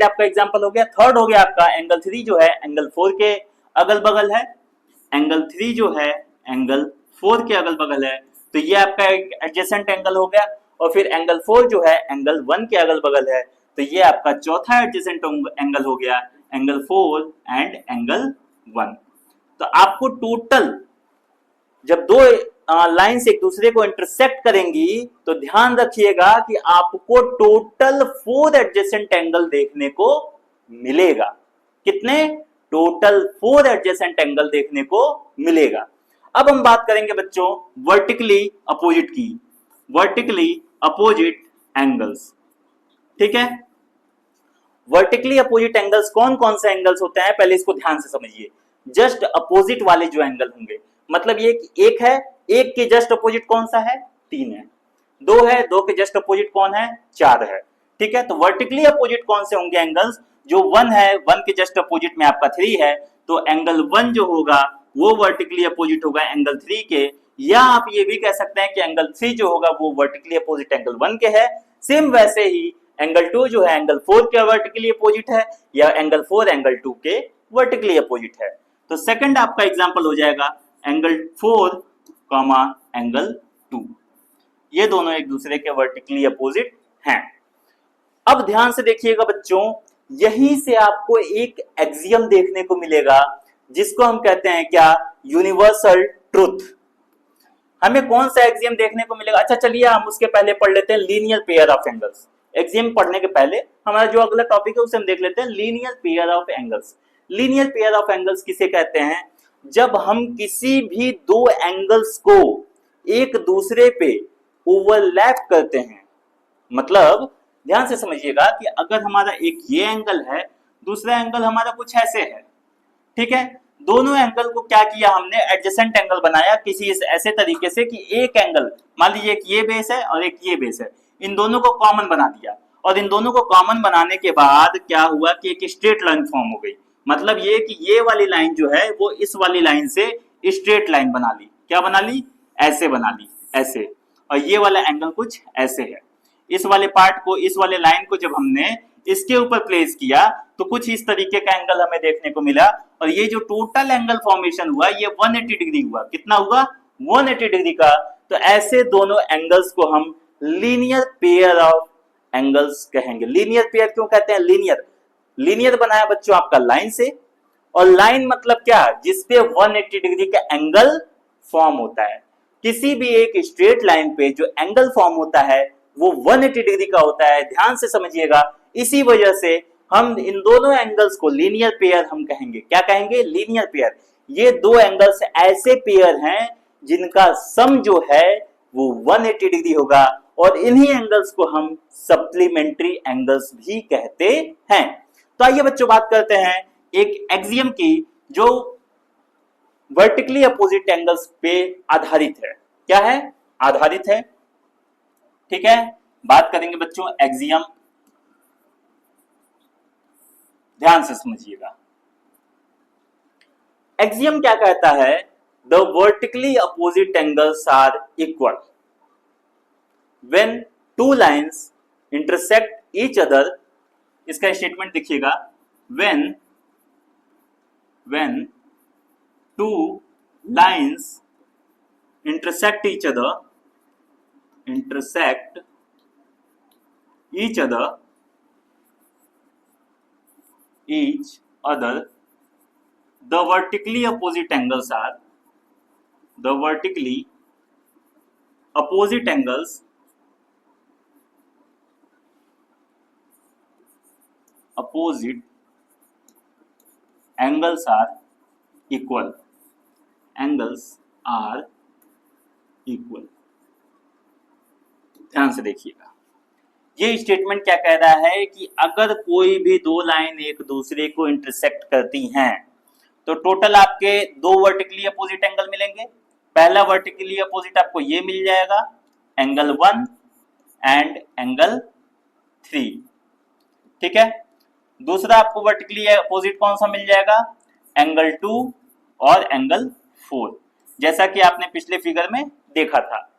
आपका एग्जांपल हो गया। थर्ड हो गया आपका एंगल 3 जो है एंगल 4 के अगल बगल है। एंगल 3 जो है एंगल 4 के अगल बगल है, तो ये आपका एक एडजेसेंट एंगल हो गया। और फिर एंगल 4 जो है एंगल 1 के अगल बगल है, तो ये आपका चौथा एडजेसेंट एंगल हो गया, एंगल 4 एंड एंगल 1। तो आपको टोटल जब दो लाइंस एक दूसरे को इंटरसेक्ट करेंगी तो ध्यान रखिएगा कि आपको टोटल 4 एडजेसेंट एंगल देखने को मिलेगा। कितने? टोटल 4 एडजेसेंट एंगल देखने को मिलेगा। अब हम बात करेंगे बच्चों वर्टिकली अपोजिट की, वर्टिकली अपोजिट एंगल्स। ठीक है, वर्टिकली अपोजिट एंगल्स कौन कौन से एंगल्स होते हैं पहले इसको ध्यान से समझिए। जस्ट अपोजिट वाले जो एंगल होंगे, मतलब ये कि एक है, एक के जस्ट अपोजिट कौन सा है? 3 है। 2 है, 2 के जस्ट अपोजिट कौन है? 4 है। ठीक है, तो वर्टिकली अपोजिट कौन से होंगे एंगल्स? जो 1 है, 1 के जस्ट अपोजिट में आपका 3 है, तो एंगल 1 जो होगा वो वर्टिकली अपोजिट होगा एंगल 3 के। या आप ये भी कह सकते हैं कि एंगल 3 जो होगा वो वर्टिकली अपोजिट एंगल 1 के है। सेम वैसे ही एंगल 2 जो है एंगल 4 के वर्टिकली अपोजिट है, या एंगल 4 एंगल 2 के वर्टिकली अपोजिट है। तो सेकंड आपका एग्जांपल हो जाएगा एंगल 4 कॉमा एंगल 2, ये दोनों एक दूसरे के वर्टिकली अपोजिट हैं। अब ध्यान से देखिएगा बच्चों, यहीं से आपको एक एक्सियम देखने को मिलेगा जिसको हम कहते हैं क्या? Universal truth. हमें कौन सा एक्सियम देखने को मिलेगा? अच्छा चलिए हम उसके पहले पढ़ लेते हैं linear pair of angles. Axiom पढ़ने के पहले हमारा जो अगला टॉपिक है उसे हम देख लेते हैं, linear pair of angles. Linear pair of angles किसे कहते हैं? जब हम किसी भी दो एंगल्स को एक दूसरे पे ओवरलैप करते हैं। मतलब ध्यान से समझिएगा कि अगर हमारा एक ये एंगल है, दूसरा एंगल हमारा कुछ ऐसे है, ठीक है, दोनों एंगल को क्या किया हमने? एडजेसेंट एंगल बनाया किसी ऐसे तरीके से कि एक एंगल, मान लीजिए एक ये बेस है और एक ये बेस है, इन दोनों को कॉमन बना दिया। और इन दोनों को कॉमन बनाने के बाद क्या हुआ कि एक स्ट्रेट लाइन फॉर्म हो गई। मतलब ये कि ये वाली लाइन जो है वो इस वाली लाइन से स्ट्रेट लाइन बना ली। क्या बना ली? ऐसे बना ली, ऐसे। और ये वाला एंगल कुछ ऐसे है। इस वाले पार्ट को, इस वाले लाइन को जब हमने इसके ऊपर प्लेस किया तो कुछ इस तरीके का एंगल हमें देखने को मिला। और ये जो टोटल एंगल फॉर्मेशन हुआ ये 180 डिग्री हुआ। कितना हुआ? 180 डिग्री का। तो ऐसे दोनों एंगल्स को हम लीनियर पेयर ऑफ एंगल्स कहेंगे। लीनियर पेयर क्यों कहते हैं? लीनियर, लीनियर बनाया बच्चों आपका लाइन से, और लाइन मतलब क्या? जिसपे 180 डिग्री का एंगल फॉर्म होता है। किसी भी एक स्ट्रेट लाइन पे जो एंगल फॉर्म होता है वो 180 डिग्री का होता है। ध्यान से समझिएगा, इसी वजह से हम इन दोनों एंगल्स को लीनियर पेयर हम कहेंगे। क्या कहेंगे? Linear pair. ये दो एंगल्स ऐसे पेयर हैं जिनका सम जो है वो 180 डिग्री होगा, और इन्हीं एंगल्स को हम सप्लीमेंट्री एंगल्स भी कहते हैं। तो आइए बच्चों बात करते हैं एक एक्सियम की जो वर्टिकली अपोजिट एंगल्स पे आधारित है। क्या है? आधारित है। ठीक है, बात करेंगे बच्चों एक्सियम, ध्यान से समझिएगा। एक्सियम क्या कहता है? The vertically opposite angles are equal when two lines intersect each other इसका स्टेटमेंट देखिएगा, when two lines intersect each other the vertically opposite angles are equal. ध्यान से देखिएगा, ये स्टेटमेंट क्या कह रहा है कि अगर कोई भी दो लाइन एक दूसरे को इंटरसेक्ट करती हैं तो टोटल आपके दो वर्टिकली अपोजिट एंगल मिलेंगे। पहला वर्टिकली अपोजिट आपको ये मिल जाएगा, एंगल 1 एंड एंगल 3, ठीक है। दूसरा आपको वर्टिकली अपोजिट कौन सा मिल जाएगा, एंगल 2 और एंगल 4, जैसा कि आपने पिछले फिगर में देखा था।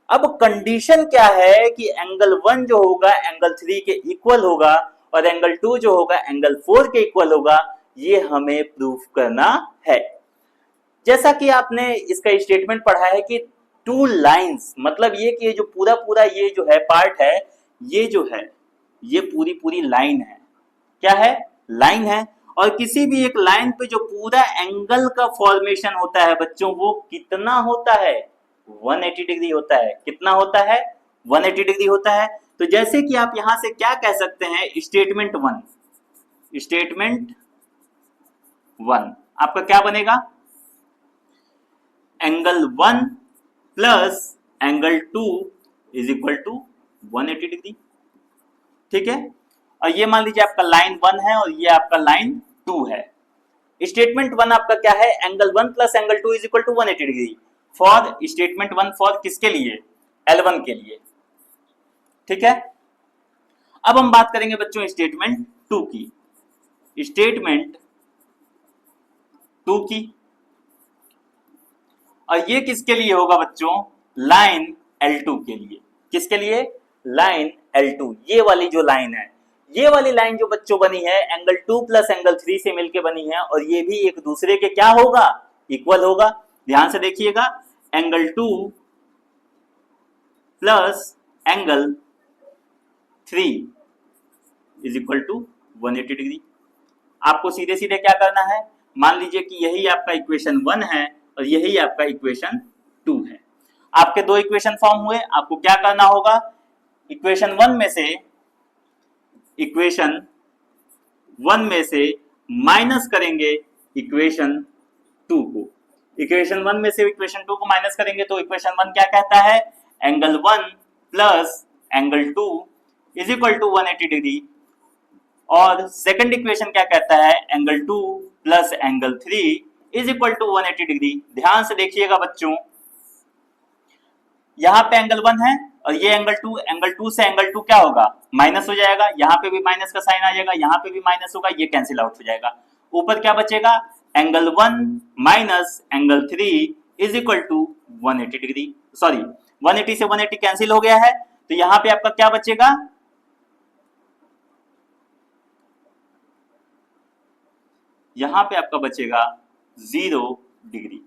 अब कंडीशन क्या है कि एंगल 1 जो होगा एंगल 3 के इक्वल होगा और एंगल 2 जो होगा एंगल 4 के इक्वल होगा, ये हमें प्रूफ करना है। जैसा कि आपने इसका स्टेटमेंट पढ़ा है कि टू लाइंस, मतलब ये कि जो पूरा ये जो है पार्ट है, ये जो है ये पूरी लाइन है। क्या है, लाइन है। और किसी भी एक लाइन पे जो पूरा एंगल का फॉर्मेशन होता है बच्चों, वो कितना होता है, 180 डिग्री होता है। कितना होता है, 180 डिग्री होता है। तो जैसे कि आप यहां से क्या कह सकते हैं, स्टेटमेंट 1 आपका क्या बनेगा, angle 1 plus angle 2 is equal to 180 degree, ठीक है। और ये मान लीजिए आपका लाइन 1 है और ये आपका लाइन 2 है। स्टेटमेंट 1 आपका क्या है, angle 1 plus angle 2 is equal to 180 degree for statement 1, for किसके लिए, L1 के लिए, ठीक है। अब हम बात करेंगे बच्चों स्टेटमेंट 2 की। स्टेटमेंट 2 की, और ये किसके लिए होगा बच्चों, लाइन L2 के लिए। किसके लिए, लाइन L2, ये वाली जो लाइन है, ये वाली लाइन जो बच्चों बनी है एंगल 2 प्लस एंगल 3 से मिलके बनी है, और ये भी एक दूसरे के क्या होगा, इक्वल होगा। ध्यान से देखिएगा, angle 2 plus angle 3 is equal to 180 degree. आपको सीधे सीधे क्या करना है, मान लीजिए कि यही आपका इक्वेशन 1 है और यही आपका इक्वेशन 2 है। आपके दो इक्वेशन फॉर्म हुए, आपको क्या करना होगा, इक्वेशन 1 में से माइनस करेंगे इक्वेशन 2 को। इक्वेशन 1 में से इक्वेशन 2 को माइनस करेंगे तो इक्वेशन 1 क्या कहता है, angle 1 plus angle 2 is equal to 180 degree, और सेकंड इक्वेशन क्या कहता है, angle 2 plus angle 3 is equal to 180 degree. ध्यान से देखिएगा बच्चों, यहाँ पे एंगल 1 है और ये एंगल 2 से एंगल 2 क्या होगा, माइनस हो जाएगा, यहाँ पे भी माइनस का साइन आ जाएगा, यहाँ पे भी माइनस होगा, ये कैंसिल आउट हो जाएगा। ऊपर क्या बचेगा, angle 1 minus angle 3 is equal to 180 degree. Sorry, 180 से 180 कैंसिल हो गया है, तो यहाँ पे आपका क्या बचेगा, यहाँ पे आपका बचेगा 0 डिग्री,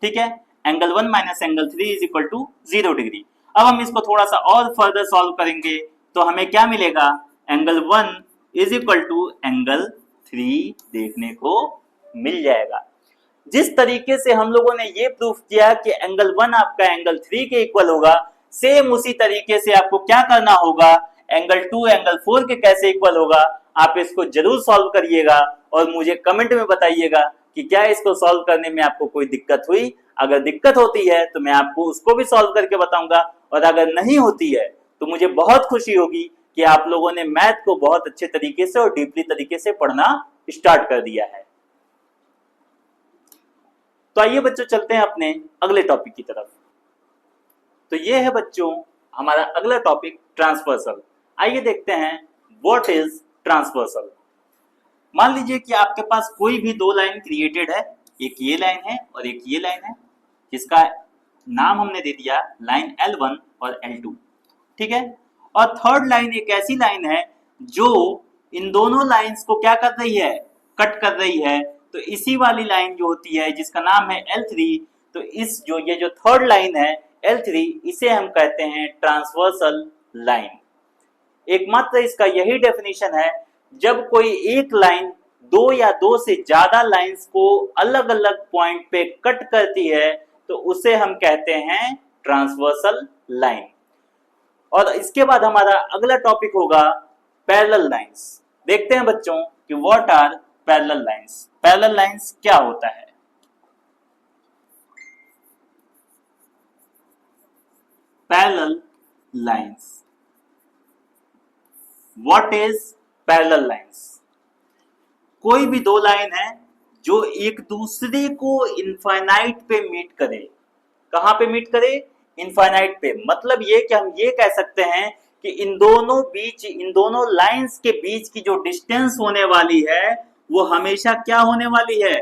ठीक है। Angle 1 minus angle 3 is equal to 0 degree. अब हम इसको थोड़ा सा और फर्दर सॉल्व करेंगे तो हमें क्या मिलेगा, angle 1 is equal to angle 3 देखने को मिल जाएगा। जिस तरीके से हम लोगों ने ये प्रूफ किया कि एंगल 1 आपका एंगल 3 के इक्वल होगा, सेम उसी तरीके से आपको क्या करना होगा, एंगल 2 एंगल 4 के कैसे इक्वल होगा। आप इसको जरूर सॉल्व करिएगा और मुझे कमेंट में बताइएगा कि क्या इसको सॉल्व करने में आपको कोई दिक्कत हुई। अगर दिक्कत होती है तो मैं आपको उसको भी सॉल्व करके बताऊंगा, और अगर नहीं होती है तो मुझे बहुत खुशी होगी कि आप लोगों ने मैथ को बहुत अच्छे तरीके से और डीपली तरीके से पढ़ना स्टार्ट कर दिया है। तो आइए बच्चों चलते हैं अपने अगले टॉपिक की तरफ। तो ये है बच्चों हमारा अगला टॉपिक, ट्रांसवर्सल। आइए देखते हैं व्हाट इज ट्रांसवर्सल। मान लीजिए कि आपके पास कोई भी दो लाइन क्रिएटेड है, एक ये लाइन है और एक ये लाइन है, जिसका नाम हमने दे दिया लाइन L1 और L2, ठीक है। और थर्ड लाइन एक ऐसी लाइन है जो इन दोनों लाइंस को क्या कर रही है, कट कर रही है। तो इसी वाली लाइन जो होती है जिसका नाम है L3, तो इस जो ये जो थर्ड लाइन है L3, इसे हम कहते हैं ट्रांसवर्सल लाइन। एकमात्र इसका यही डेफिनेशन है, जब कोई एक लाइन दो या दो से ज्यादा लाइंस को अलग अलग पॉइंट पे कट करती है तो उसे हम कहते हैं ट्रांसवर्सल लाइन। और इसके बाद हमारा अगला टॉपिक होगा पैरेलल लाइंस। देखते हैं बच्चों कि what are parallel lines. Parallel lines क्या होता है? Parallel lines, what is parallel lines? कोई भी दो लाइन है जो एक दूसरे को इनफाइनाइट पे मीट करे। कहां पे मीट करे? इनफाइनाइट पे। मतलब ये कि हम ये कह सकते हैं कि इन दोनों लाइंस के बीच की जो डिस्टेंस होने वाली है वो हमेशा क्या होने वाली है?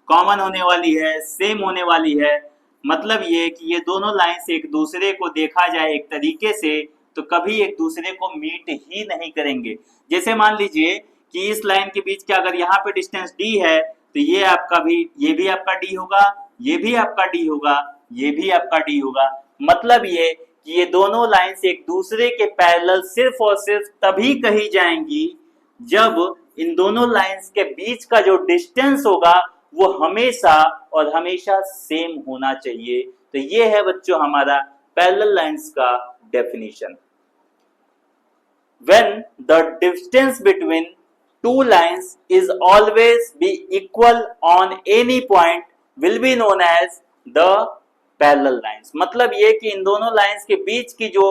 कॉमन होने वाली है, सेम होने वाली है। मतलब ये कि ये दोनों लाइंस एक दूसरे को देखा जाए एक तरीके से तो कभी एक दूसरे को मीट ही नहीं करेंगे। जैसे मान लीजिए कि इस लाइन के बीच के अगर यहाँ पे डिस्टेंस d है तो ये भी आपका d होगा, ये भी आपका d होगा, ये भी आपका d होगा। मतलब ये कि ये दोनों लाइंस एक दूसरे के पैरेलल सिर्फ और सिर्फ तभी कही जाएंगी जब इन दोनों लाइंस के बीच का जो डिस्टेंस होगा वो हमेशा और हमेशा सेम होना चाहिए। तो ये है बच्चों हमारा पैरेलल लाइंस का definition. When the distance between two lines is always be equal on any point will be known as the parallel lines। मतलब ये कि इन दोनों लाइंस के बीच की जो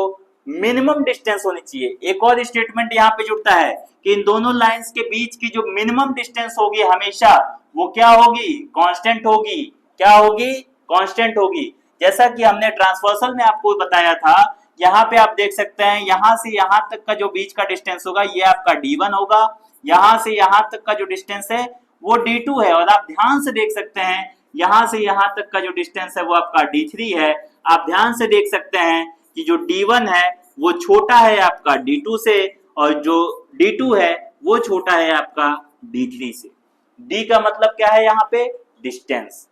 मिनिमम डिस्टेंस होनी चाहिए। एक और स्टेटमेंट यहाँ पे जुड़ता है कि इन दोनों लाइंस के बीच की जो मिनिमम डिस्टेंस होगी हमेशा वो क्या होगी? कांस्टेंट होगी। क्या होगी? कांस्टेंट होगी। जैसा कि हमने ट्रांसवर्सल में आपको बताया था, यहाँ पे आप देख सकते हैं यहाँ से यहाँ तक का जो बीच का डिस्टेंस होगा ये आपका D1 होगा, यहाँ से यहाँ तक का जो डिस्टेंस है वो D2 है। और आप ध्यान से देख सकते हैं यहाँ से यहाँ तक का जो डिस्टेंस है वो आपका D3 है। आप ध्यान से देख सकते हैं कि जो D1 है वो छोटा है आपका D2 से और जो D2 है वो छोटा है आपका D3 से। D का मतलब क्या है यहाँ पे? डिस्टेंस।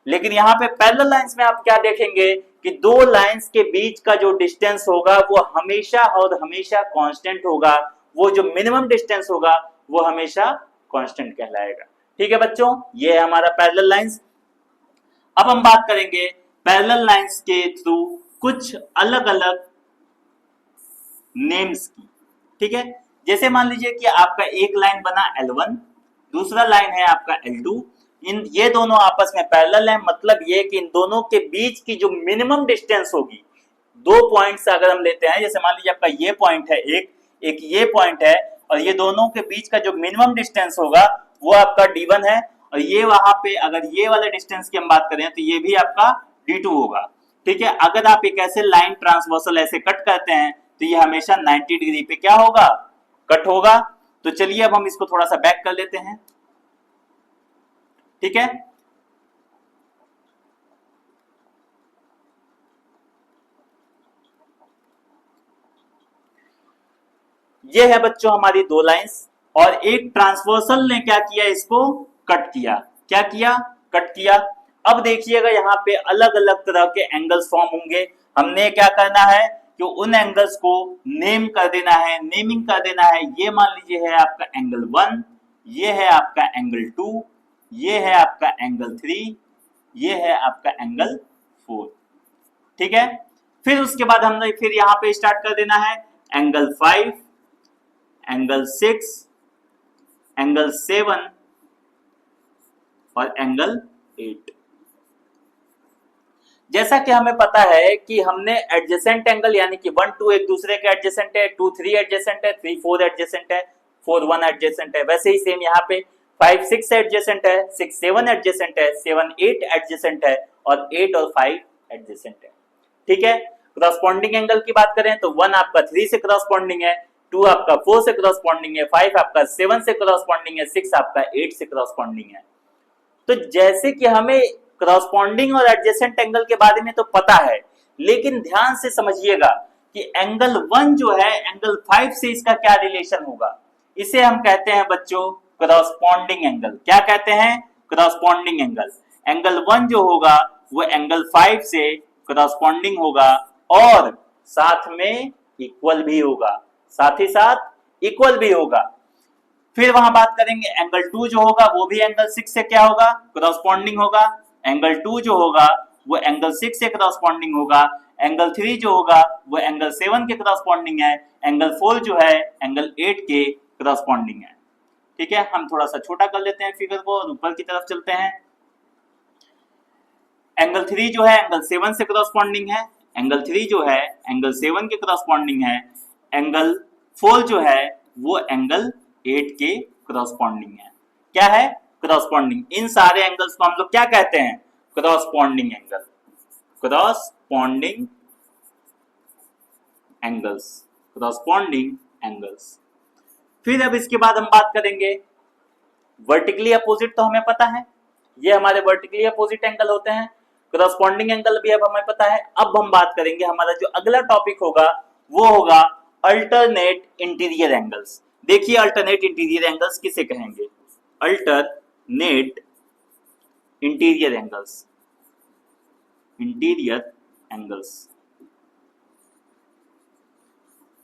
लेकिन यहाँ पे पैरेलल लाइंस में आप क्या देखेंगे कि दो लाइंस के बीच का जो डिस्टेंस होगा वो हमेशा और हमेशा कांस्टेंट होगा। वो जो मिनिमम डिस्टेंस होगा वो हमेशा कांस्टेंट कहलाएगा। ठीक है बच्चों, ये है हमारा पैरेलल लाइंस। अब हम बात करेंगे पैरेलल लाइंस के थ्रू कुछ अलग अलग नेम्स की। ठीक है, जैसे मान लीजिए कि आपका एक लाइन बना L1, दूसरा लाइन है आपका L2। ये दोनों आपस में पैरेलल है। मतलब ये कि इन दोनों के बीच की जो मिनिमम डिस्टेंस होगी, दो पॉइंट्स अगर हम लेते हैं, जैसे मान लीजिए आपका ये पॉइंट है एक ये पॉइंट है और ये दोनों के बीच का जो मिनिमम डिस्टेंस होगा वो आपका D1 है। और ये वहां पे अगर ये वाले डिस्टेंस की हम बात करें तो ये भी आपका D2 होगा। ठीक है, अगर आप एक ऐसे लाइन ट्रांसवर्सल ऐसे कट करते हैं तो ये हमेशा 90 डिग्री पे क्या होगा? कट होगा। तो चलिए अब हम इसको थोड़ा सा बैक कर लेते हैं। ठीक है, ये है बच्चों हमारी दो लाइंस और एक ट्रांसवर्सल ने क्या किया? इसको कट किया। क्या किया? कट किया। अब देखिएगा यहाँ पे अलग अलग तरह के एंगल्स फॉर्म होंगे। हमने क्या करना है कि उन एंगल्स को नेम कर देना है, नेमिंग कर देना है। ये मान लीजिए है आपका एंगल 1, ये है आपका एंगल 2, ये है आपका एंगल 3, ये है आपका एंगल 4। ठीक है, फिर उसके बाद हमने फिर यहाँ पे स्टार्ट कर देना है एंगल 5, एंगल 6, एंगल 7 और एंगल 8। जैसा कि हमें पता है कि हमने एडजेसेंट एंगल यानी कि 1 2 एक दूसरे के एडजेसेंट है, 2 3 एडजेसेंट है, 3 4 एडजेसेंट है, 4 1 एडजेसेंट है। वैसे ही सेम यहाँ पे 5 6 एडजेसेंट है, 6 7 एडजेसेंट है, 7 8 एडजेसेंट है और 8 और 5 एडजेसेंट है। ठीक है, क्रॉसपोंडिंग एंगल की बात करें तो 1 आपका 3 से क्रॉसपोंडिंग है, 2 आपका 4 से क्रॉसपोंडिंग है, 5 आपका 7 से क्रॉसपोंडिंग है, 6 आपका 8 से क्रॉसपोंडिंग है। तो जैसे कि हमें क्रॉसपोंडिंग और एडजेसेंट एंगल के बारे में तो पता है, लेकिन ध्यान से समझिएगा कि एंगल 1 जो है एंगल 5 से इसका क्या रिलेशन होगा? इसे हम कहते हैं बच्चों करस्पॉन्डिंग एंगल। क्या कहते हैं? Corresponding angle. एंगल 1 जो होगा वो एंगल 5 से करस्पॉन्डिंग होगा और साथ में इक्वल भी होगा, साथ ही साथ इक्वल भी होगा। फिर वहां बात करेंगे एंगल 2 जो होगा वो भी एंगल 6 से क्या होगा? करस्पॉन्डिंग होगा। एंगल 2 जो होगा वो एंगल 6 से करस्पॉन्डिंग होगा। एंगल 3 जो होगा वो एंगल 7 के करस्पॉन्डिंग है। एंगल 4 जो है एंगल 8 के करस्पॉन्डिंग है। ठीक है, हम थोड़ा सा छोटा कर लेते हैं फिगर को और ऊपर की तरफ चलते हैं। एंगल 3 जो है एंगल 7 से करस्पॉन्डिंग है। एंगल 3 जो है एंगल 7 के करस्पॉन्डिंग है। एंगल 4 जो है वो एंगल 8 के करस्पॉन्डिंग है। क्या है? करस्पॉन्डिंग। इन सारे एंगल्स को हम लोग क्या कहते हैं? Corresponding angle. Corresponding angles, corresponding angles. फिर अब इसके बाद हम बात करेंगे वर्टिकली अपोजिट। तो हमें पता है ये हमारे वर्टिकली अपोजिट एंगल होते हैं। करस्पॉन्डिंग एंगल भी अब हमें पता है। अब हम बात करेंगे, हमारा जो अगला टॉपिक होगा वो होगा अल्टरनेट इंटीरियर एंगल्स। देखिए अल्टरनेट इंटीरियर एंगल्स किसे कहेंगे? Alternate interior angles, interior angles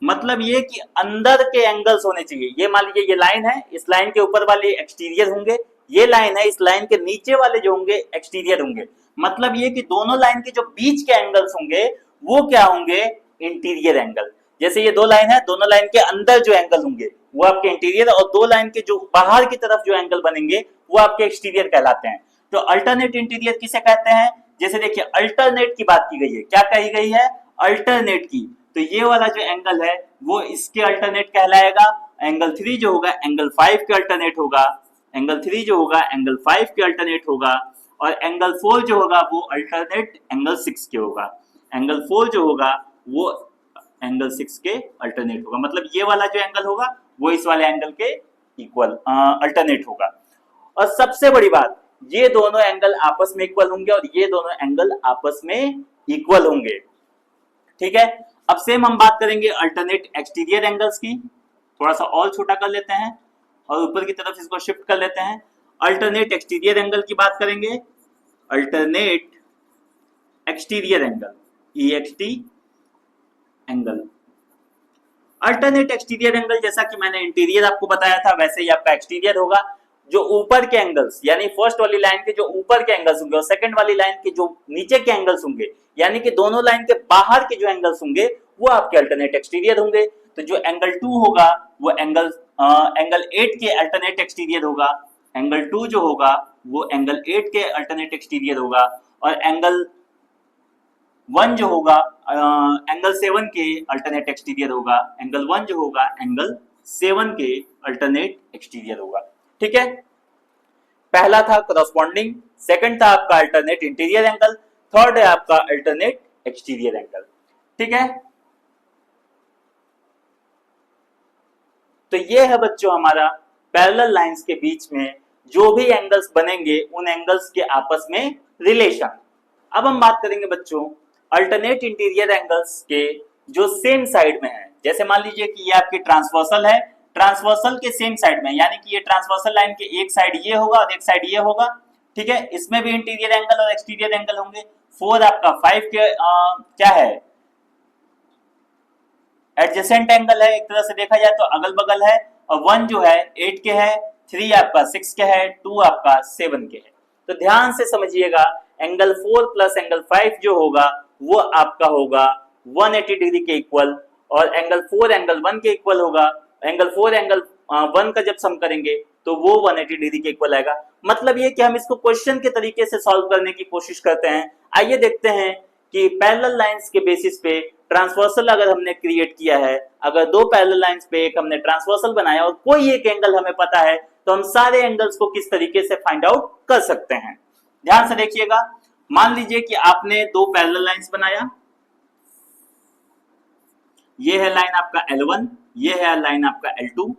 मतलब ये कि अंदर के एंगल्स होने चाहिए। ये मान लीजिए ये लाइन है, इस लाइन के ऊपर वाले एक्सटीरियर होंगे, ये लाइन है, इस लाइन के नीचे वाले जो होंगे एक्सटीरियर होंगे। मतलब ये कि दोनों लाइन के जो बीच के एंगल्स होंगे वो क्या होंगे? Interior angle. जैसे ये दो लाइन है, दोनों लाइन के अंदर जो एंगल होंगे वो आपके इंटीरियर, और दो लाइन के जो बाहर की तरफ जो एंगल बनेंगे वो आपके एक्सटीरियर कहलाते हैं। तो अल्टरनेट इंटीरियर किसे कहते हैं? जैसे देखिए अल्टरनेट की बात की गई है। क्या कही गई है? अल्टरनेट की। तो ये वाला जो एंगल है वो इसके अल्टरनेट कहलाएगा। एंगल 3 जो होगा एंगल 5 के अल्टरनेट होगा। एंगल 3 जो होगा एंगल 5 के अल्टरनेट होगा। और एंगल 4 जो होगा वो अल्टरनेट एंगल 6 के होगा। एंगल 4 जो होगा वो एंगल 6 के अल्टरनेट होगा। मतलब ये वाला जो एंगल होगा वो इस वाले एंगल के इक्वल अल्टरनेट होगा। और सबसे बड़ी बात, ये दोनों एंगल आपस में इक्वल होंगे और ये दोनों एंगल आपस में इक्वल होंगे। ठीक है, अब सेम हम बात करेंगे अल्टरनेट एक्सटीरियर एंगल्स की। थोड़ा सा और छोटा कर लेते हैं और ऊपर की तरफ इसको शिफ्ट कर लेते हैं। अल्टरनेट एक्सटीरियर एंगल की बात करेंगे। Alternate exterior angle, EXT angle. Alternate exterior angle जैसा कि मैंने इंटीरियर आपको बताया था वैसे ही आपका एक्सटीरियर होगा। जो ऊपर के एंगल्स यानी फर्स्ट वाली लाइन के जो ऊपर के एंगल्स होंगे और सेकंड वाली लाइन के जो नीचे के एंगल्स होंगे, यानी कि दोनों लाइन के बाहर के जो एंगल्स होंगे वो आपके अल्टरनेट एक्सटीरियर होंगे। तो जो एंगल 2 होगा वो एंगल 8 के अल्टरनेट एक्सटीरियर होगा। एंगल 2 जो होगा वो एंगल 8 के अल्टरनेट एक्सटीरियर होगा। और एंगल 1 जो होगा एंगल 7 के अल्टरनेट एक्सटीरियर होगा। एंगल 1 जो होगा एंगल 7 के अल्टरनेट एक्सटीरियर होगा। ठीक है, पहला था करस्पॉन्डिंग, सेकंड था आपका अल्टरनेट इंटीरियर एंगल, थर्ड है आपका अल्टरनेट एक्सटीरियर एंगल। ठीक है, तो ये है बच्चों हमारा पैरेलल लाइंस के बीच में जो भी एंगल्स बनेंगे उन एंगल्स के आपस में रिलेशन। अब हम बात करेंगे बच्चों अल्टरनेट इंटीरियर एंगल्स के जो सेम साइड में है। जैसे मान लीजिए कि ये आपकी ट्रांसवर्सल है, ट्रांसवर्सल के सेम साइड में, यानी कि ये ट्रांसवर्सल लाइन के एक साइड ये होगा और एक साइड ये होगा। ठीक है, इसमें भी इंटीरियर एंगल और एक्सटीरियर एंगल होंगे। 4 आपका 5 के क्या है? एडजेसेंट एंगल है, एक तरह से देखा जाए तो अगल बगल है। और 1 जो है 8 के है, 3 आपका 6 के है, 2 आपका 7 के है। तो ध्यान से समझिएगा, एंगल 4 प्लस एंगल 5 जो होगा वो आपका होगा 180 डिग्री के इक्वल, और एंगल 4 एंगल 1 के इक्वल होगा। एंगल 4 एंगल 1 का जब सम करेंगे तो वो 180 डिग्री के इक्वल आएगा। मतलब ये कि हम इसको क्वेश्चन के तरीके से सॉल्व करने की कोशिश करते हैं। आइए देखते हैं कि पैरेलल लाइंस के बेसिस पे ट्रांसवर्सल अगर हमने क्रिएट किया है, अगर दो पैरेलल लाइंस पे एक हमने ट्रांसवर्सल बनाया और कोई एक एंगल हमें पता है, तो हम सारे एंगल्स को किस तरीके से फाइंड आउट कर सकते हैं। ध्यान से देखिएगा, मान लीजिए कि आपने दो पैरेलल लाइंस बनाया, ये है लाइन आपका L1, ये है लाइन आपका L2,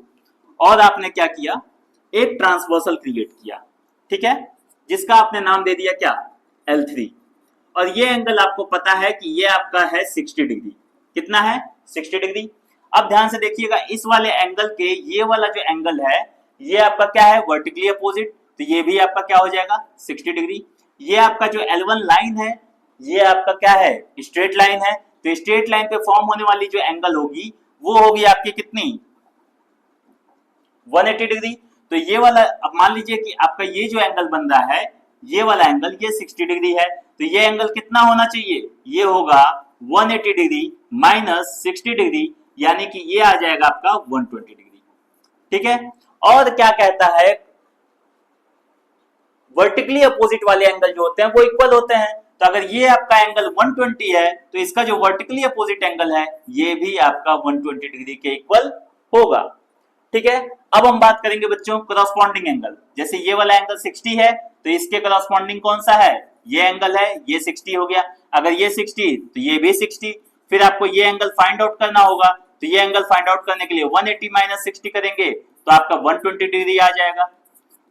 और आपने क्या किया, एक ट्रांसवर्सल क्रिएट किया। ठीक है, जिसका आपने नाम दे दिया क्या, L3। और ये एंगल आपको पता है कि ये आपका है 60 डिग्री। कितना है, 60 डिग्री। अब ध्यान से देखिएगा, इस वाले एंगल के ये वाला जो एंगल है ये आपका क्या है, वर्टिकली अपोजिट, तो ये भी आपका क्या हो जाएगा 60 डिग्री। ये आपका जो L1 लाइन है ये आपका क्या है, स्ट्रेट लाइन है, तो स्ट्रेट लाइन पे फॉर्म होने वाली जो एंगल होगी वो होगी आपकी कितनी, 180 डिग्री। तो ये वाला, अब मान लीजिए कि आपका ये जो एंगल बन रहा है ये वाला एंगल ये 60 डिग्री है, तो ये एंगल कितना होना चाहिए, ये होगा 180 डिग्री माइनस 60 डिग्री, यानी कि ये आ जाएगा आपका 120 डिग्री। ठीक है, और क्या कहता है, वर्टिकली अपोजिट वाले एंगल जो होते हैं वो इक्वल होते हैं, तो अगर ये आपका एंगल 120 है तो इसका जो वर्टिकली अपोजिट एंगल है ये भी आपका 120 डिग्री के इक्वल होगा। ठीक है, अब हम बात करेंगे बच्चों करस्पॉन्डिंग एंगल। जैसे ये वाला एंगल 60 है तो इसके करस्पॉन्डिंग कौन सा है, ये एंगल है, ये 60 हो गया। अगर ये 60 तो ये भी 60, फिर आपको ये एंगल फाइंड आउट करना होगा, तो ये एंगल फाइंड आउट करने के लिए 180 माइनस 60 करेंगे तो आपका 120 डिग्री आ जाएगा,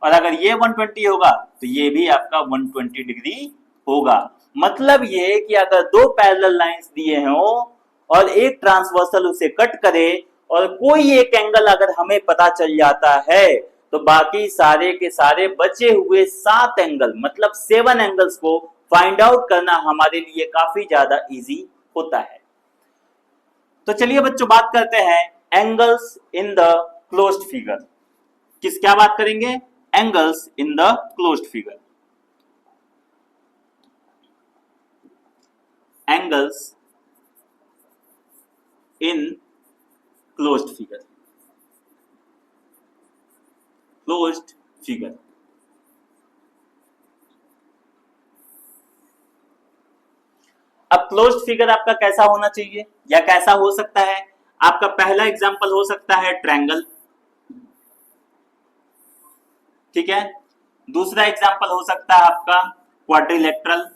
और अगर ये 120 होगा तो ये भी आपका 120 डिग्री होगा। मतलब ये कि अगर दो पैरेलल लाइंस दिए हो और एक ट्रांसवर्सल उसे कट करे और कोई एक एंगल अगर हमें पता चल जाता है तो बाकी सारे के सारे बचे हुए 7 एंगल मतलब 7 एंगल्स को फाइंड आउट करना हमारे लिए काफी ज्यादा इजी होता है। तो चलिए बच्चों बात करते हैं angles in the closed figure. किस क्या बात करेंगे, angles in the closed figure. Angles in closed figure, closed figure. अब क्लोज्ड फिगर आपका कैसा होना चाहिए या कैसा हो सकता है, आपका पहला एग्जांपल हो सकता है ट्रायंगल, ठीक है। दूसरा एग्जांपल हो सकता है आपका क्वाड्रिलेटरल,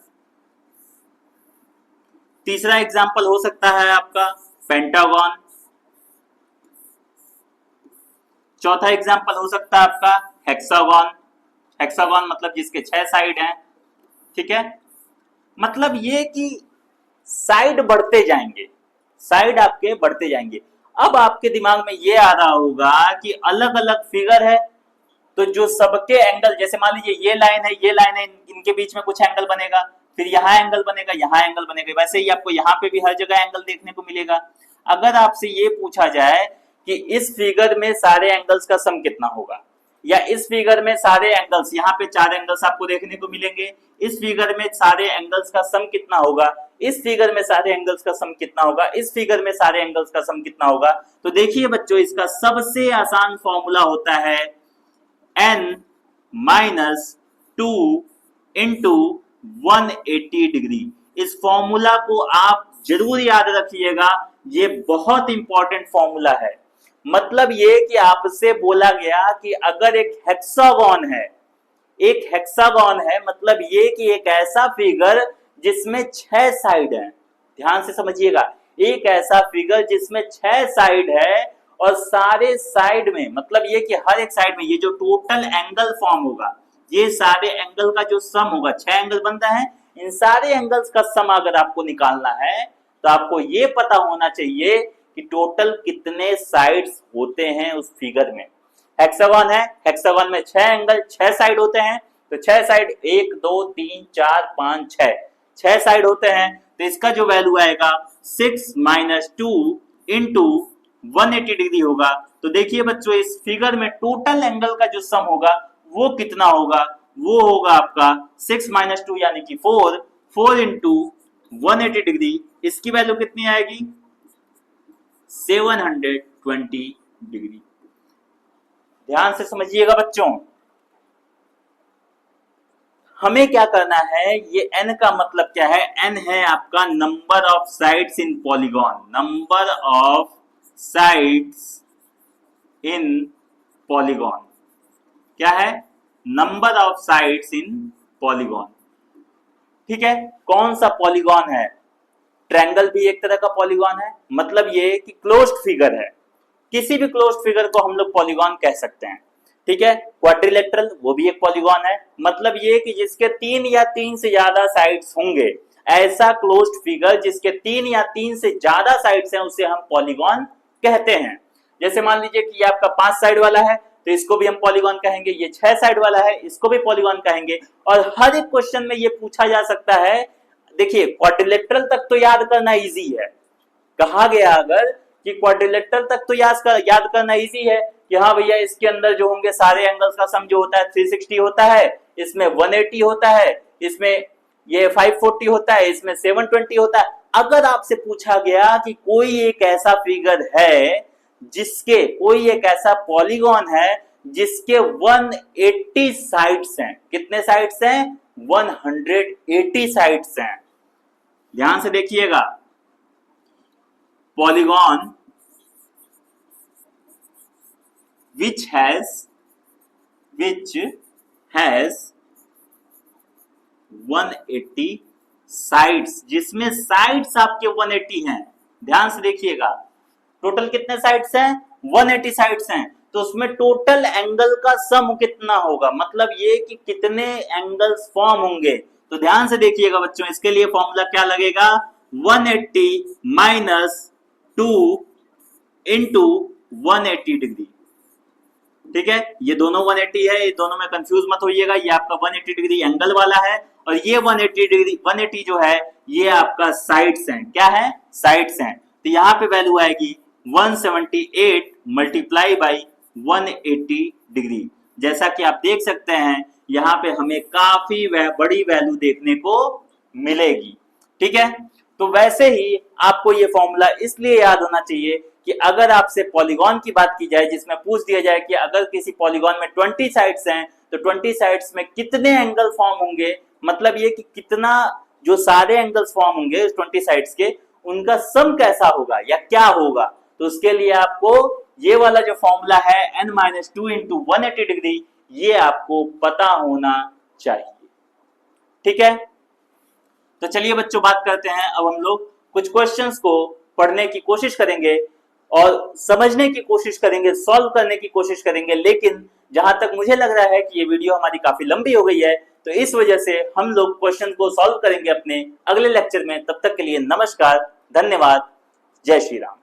तीसरा एग्जांपल हो सकता है आपका पेंटागन, चौथा एग्जांपल हो सकता है आपका हेक्सागन, हेक्सागन मतलब जिसके 6 साइड हैं, ठीक है। मतलब ये कि साइड बढ़ते जाएंगे, साइड आपके बढ़ते जाएंगे। अब आपके दिमाग में ये आ रहा होगा कि अलग अलग फिगर है तो जो सबके एंगल, जैसे मान लीजिए ये लाइन है, ये लाइन है, इनके बीच में कुछ एंगल बनेगा, फिर यहाँ एंगल बनेगा, यहाँ एंगल बनेगा, वैसे ही आपको यहाँ पे भी हर जगह एंगल देखने को मिलेगा। अगर आपसे ये पूछा जाए कि इस फिगर में सारे एंगल्स का सम कितना होगा, या इस फिगर में सारे एंगल्स, यहाँ पे 4 एंगल्स आपको देखने को मिलेंगे, इस फिगर में सारे एंगल्स का सम कितना होगा, इस फिगर में सारे एंगल्स का सम कितना होगा, इस फिगर में सारे एंगल्स का सम कितना होगा, तो देखिए बच्चों इसका सबसे आसान फॉर्मूला होता है n माइनस 2 इंटू 180 डिग्री। इस फॉर्मूला को आप जरूर याद रखिएगा, ये बहुत इंपॉर्टेंट फॉर्मूला है। मतलब ये कि आपसे बोला गया कि अगर एक हेक्सागन है, एक हेक्सागन है मतलब ये कि एक ऐसा फिगर जिसमें 6 साइड है, ध्यान से समझिएगा, एक ऐसा फिगर जिसमें 6 साइड है और सारे साइड में मतलब ये कि हर एक साइड में ये जो टोटल एंगल फॉर्म होगा, ये सारे एंगल का जो सम होगा, 6 एंगल बनता है, इन सारे एंगल्स का सम अगर आपको निकालना है तो आपको ये पता होना चाहिए कि टोटल कितने साइड्स होते हैं उस फिगर में। हेक्सागन है, हेक्सागन में 6 एंगल, 6 साइड होते हैं, तो 6 साइड 1 2 3 4 5 6 साइड होते हैं, तो इसका जो वैल्यू आएगा 6 माइनस 2 इंटू 180 डिग्री होगा। तो देखिए बच्चों इस फिगर में टोटल एंगल का जो सम होगा वो कितना होगा, वो होगा आपका 6 माइनस 2 यानी कि 4 इंटू 180 डिग्री, इसकी वैल्यू कितनी आएगी 720 डिग्री। ध्यान से समझिएगा बच्चों, हमें क्या करना है, ये n का मतलब क्या है, n है आपका number of sides in polygon, number of sides in polygon, क्या है, number of sides in polygon, ठीक है। कौन सा पॉलीगॉन है, ट्रायंगल भी एक तरह का पॉलीगॉन है, मतलब ये कि क्लोज्ड फिगर है, किसी भी क्लोज्ड फिगर को हम लोग पॉलीगॉन कह सकते हैं, ठीक है। क्वाड्रिलेटरल वो भी एक पॉलीगॉन है, मतलब ये कि जिसके 3 या 3 से ज्यादा साइड्स होंगे, ऐसा क्लोज्ड फिगर जिसके 3 या 3 से ज्यादा साइड्स हैं उसे हम पॉलीगॉन कहते हैं। जैसे मान लीजिए कि ये आपका 5 साइड वाला है तो इसको भी हम पॉलीगॉन कहेंगे, ये 6 साइड वाला है इसको भी पॉलीगॉन कहेंगे। और हर एक क्वेश्चन में ये पूछा जा सकता है। देखिए क्वाड्रिलेटरल तक तो याद करना इजी है, कहा गया अगर कि क्वाड्रिलेटरल तक तो याद करना इजी है कि हाँ भैया इसके अंदर जो होंगे सारे एंगल्स का सम जो होता है 360 होता है, इसमें 180 होता है, इसमें ये 540 होता है, इसमें 720 होता है। अगर आपसे पूछा गया कि कोई एक ऐसा फिगर है जिसके कोई एक ऐसा पॉलीगॉन है जिसके 180 साइड्स हैं, कितने साइड्स हैं? 180 साइड्स हैं। ध्यान से देखिएगा, पॉलीगॉन which has 180 साइड्स, जिसमें साइड्स आपके 180 हैं। ध्यान से देखिएगा, टोटल कितने साइड्स हैं? 180 साइड्स हैं। तो उसमें टोटल एंगल का सम कितना होगा, मतलब ये कि कितने एंगल्स फॉर्म होंगे। तो ध्यान से देखिएगा बच्चों, इसके लिए फॉर्मूला क्या लगेगा? 180 माइनस 2 इंटू 180 डिग्री। ठीक है, ये दोनों 180 है, ये दोनों में कंफ्यूज मत होइएगा। ये आपका 180 डिग्री एंगल वाला है और ये 180 डिग्री 180 जो है ये आपका साइड्स हैं। क्या है? साइड्स हैं। तो यहाँ पे वैल्यू आएगी 178 मल्टीप्लाई बाई 180 डिग्री। जैसा कि आप देख सकते हैं यहाँ पे हमें काफी बड़ी वैल्यू देखने को मिलेगी। ठीक है, तो वैसे ही आपको ये फॉर्मूला इसलिए याद होना चाहिए कि अगर आपसे पॉलीगॉन की बात की जाए जिसमें पूछ दिया जाए कि अगर किसी पॉलीगॉन में 20 साइड्स हैं तो 20 साइड्स में कितने एंगल फॉर्म होंगे, मतलब ये कि कितना जो सारे एंगल्स फॉर्म होंगे 20 साइड्स के उनका सम कैसा होगा या क्या होगा। तो उसके लिए आपको ये वाला जो फॉर्मूला है n-2 इंटू 180 डिग्री ये आपको पता होना चाहिए। ठीक है, तो चलिए बच्चों बात करते हैं। अब हम लोग कुछ क्वेश्चंस को पढ़ने की कोशिश करेंगे और समझने की कोशिश करेंगे, सॉल्व करने की कोशिश करेंगे। लेकिन जहां तक मुझे लग रहा है कि ये वीडियो हमारी काफी लंबी हो गई है, तो इस वजह से हम लोग क्वेश्चन को सॉल्व करेंगे अपने अगले लेक्चर में। तब तक के लिए नमस्कार, धन्यवाद, जय श्री राम।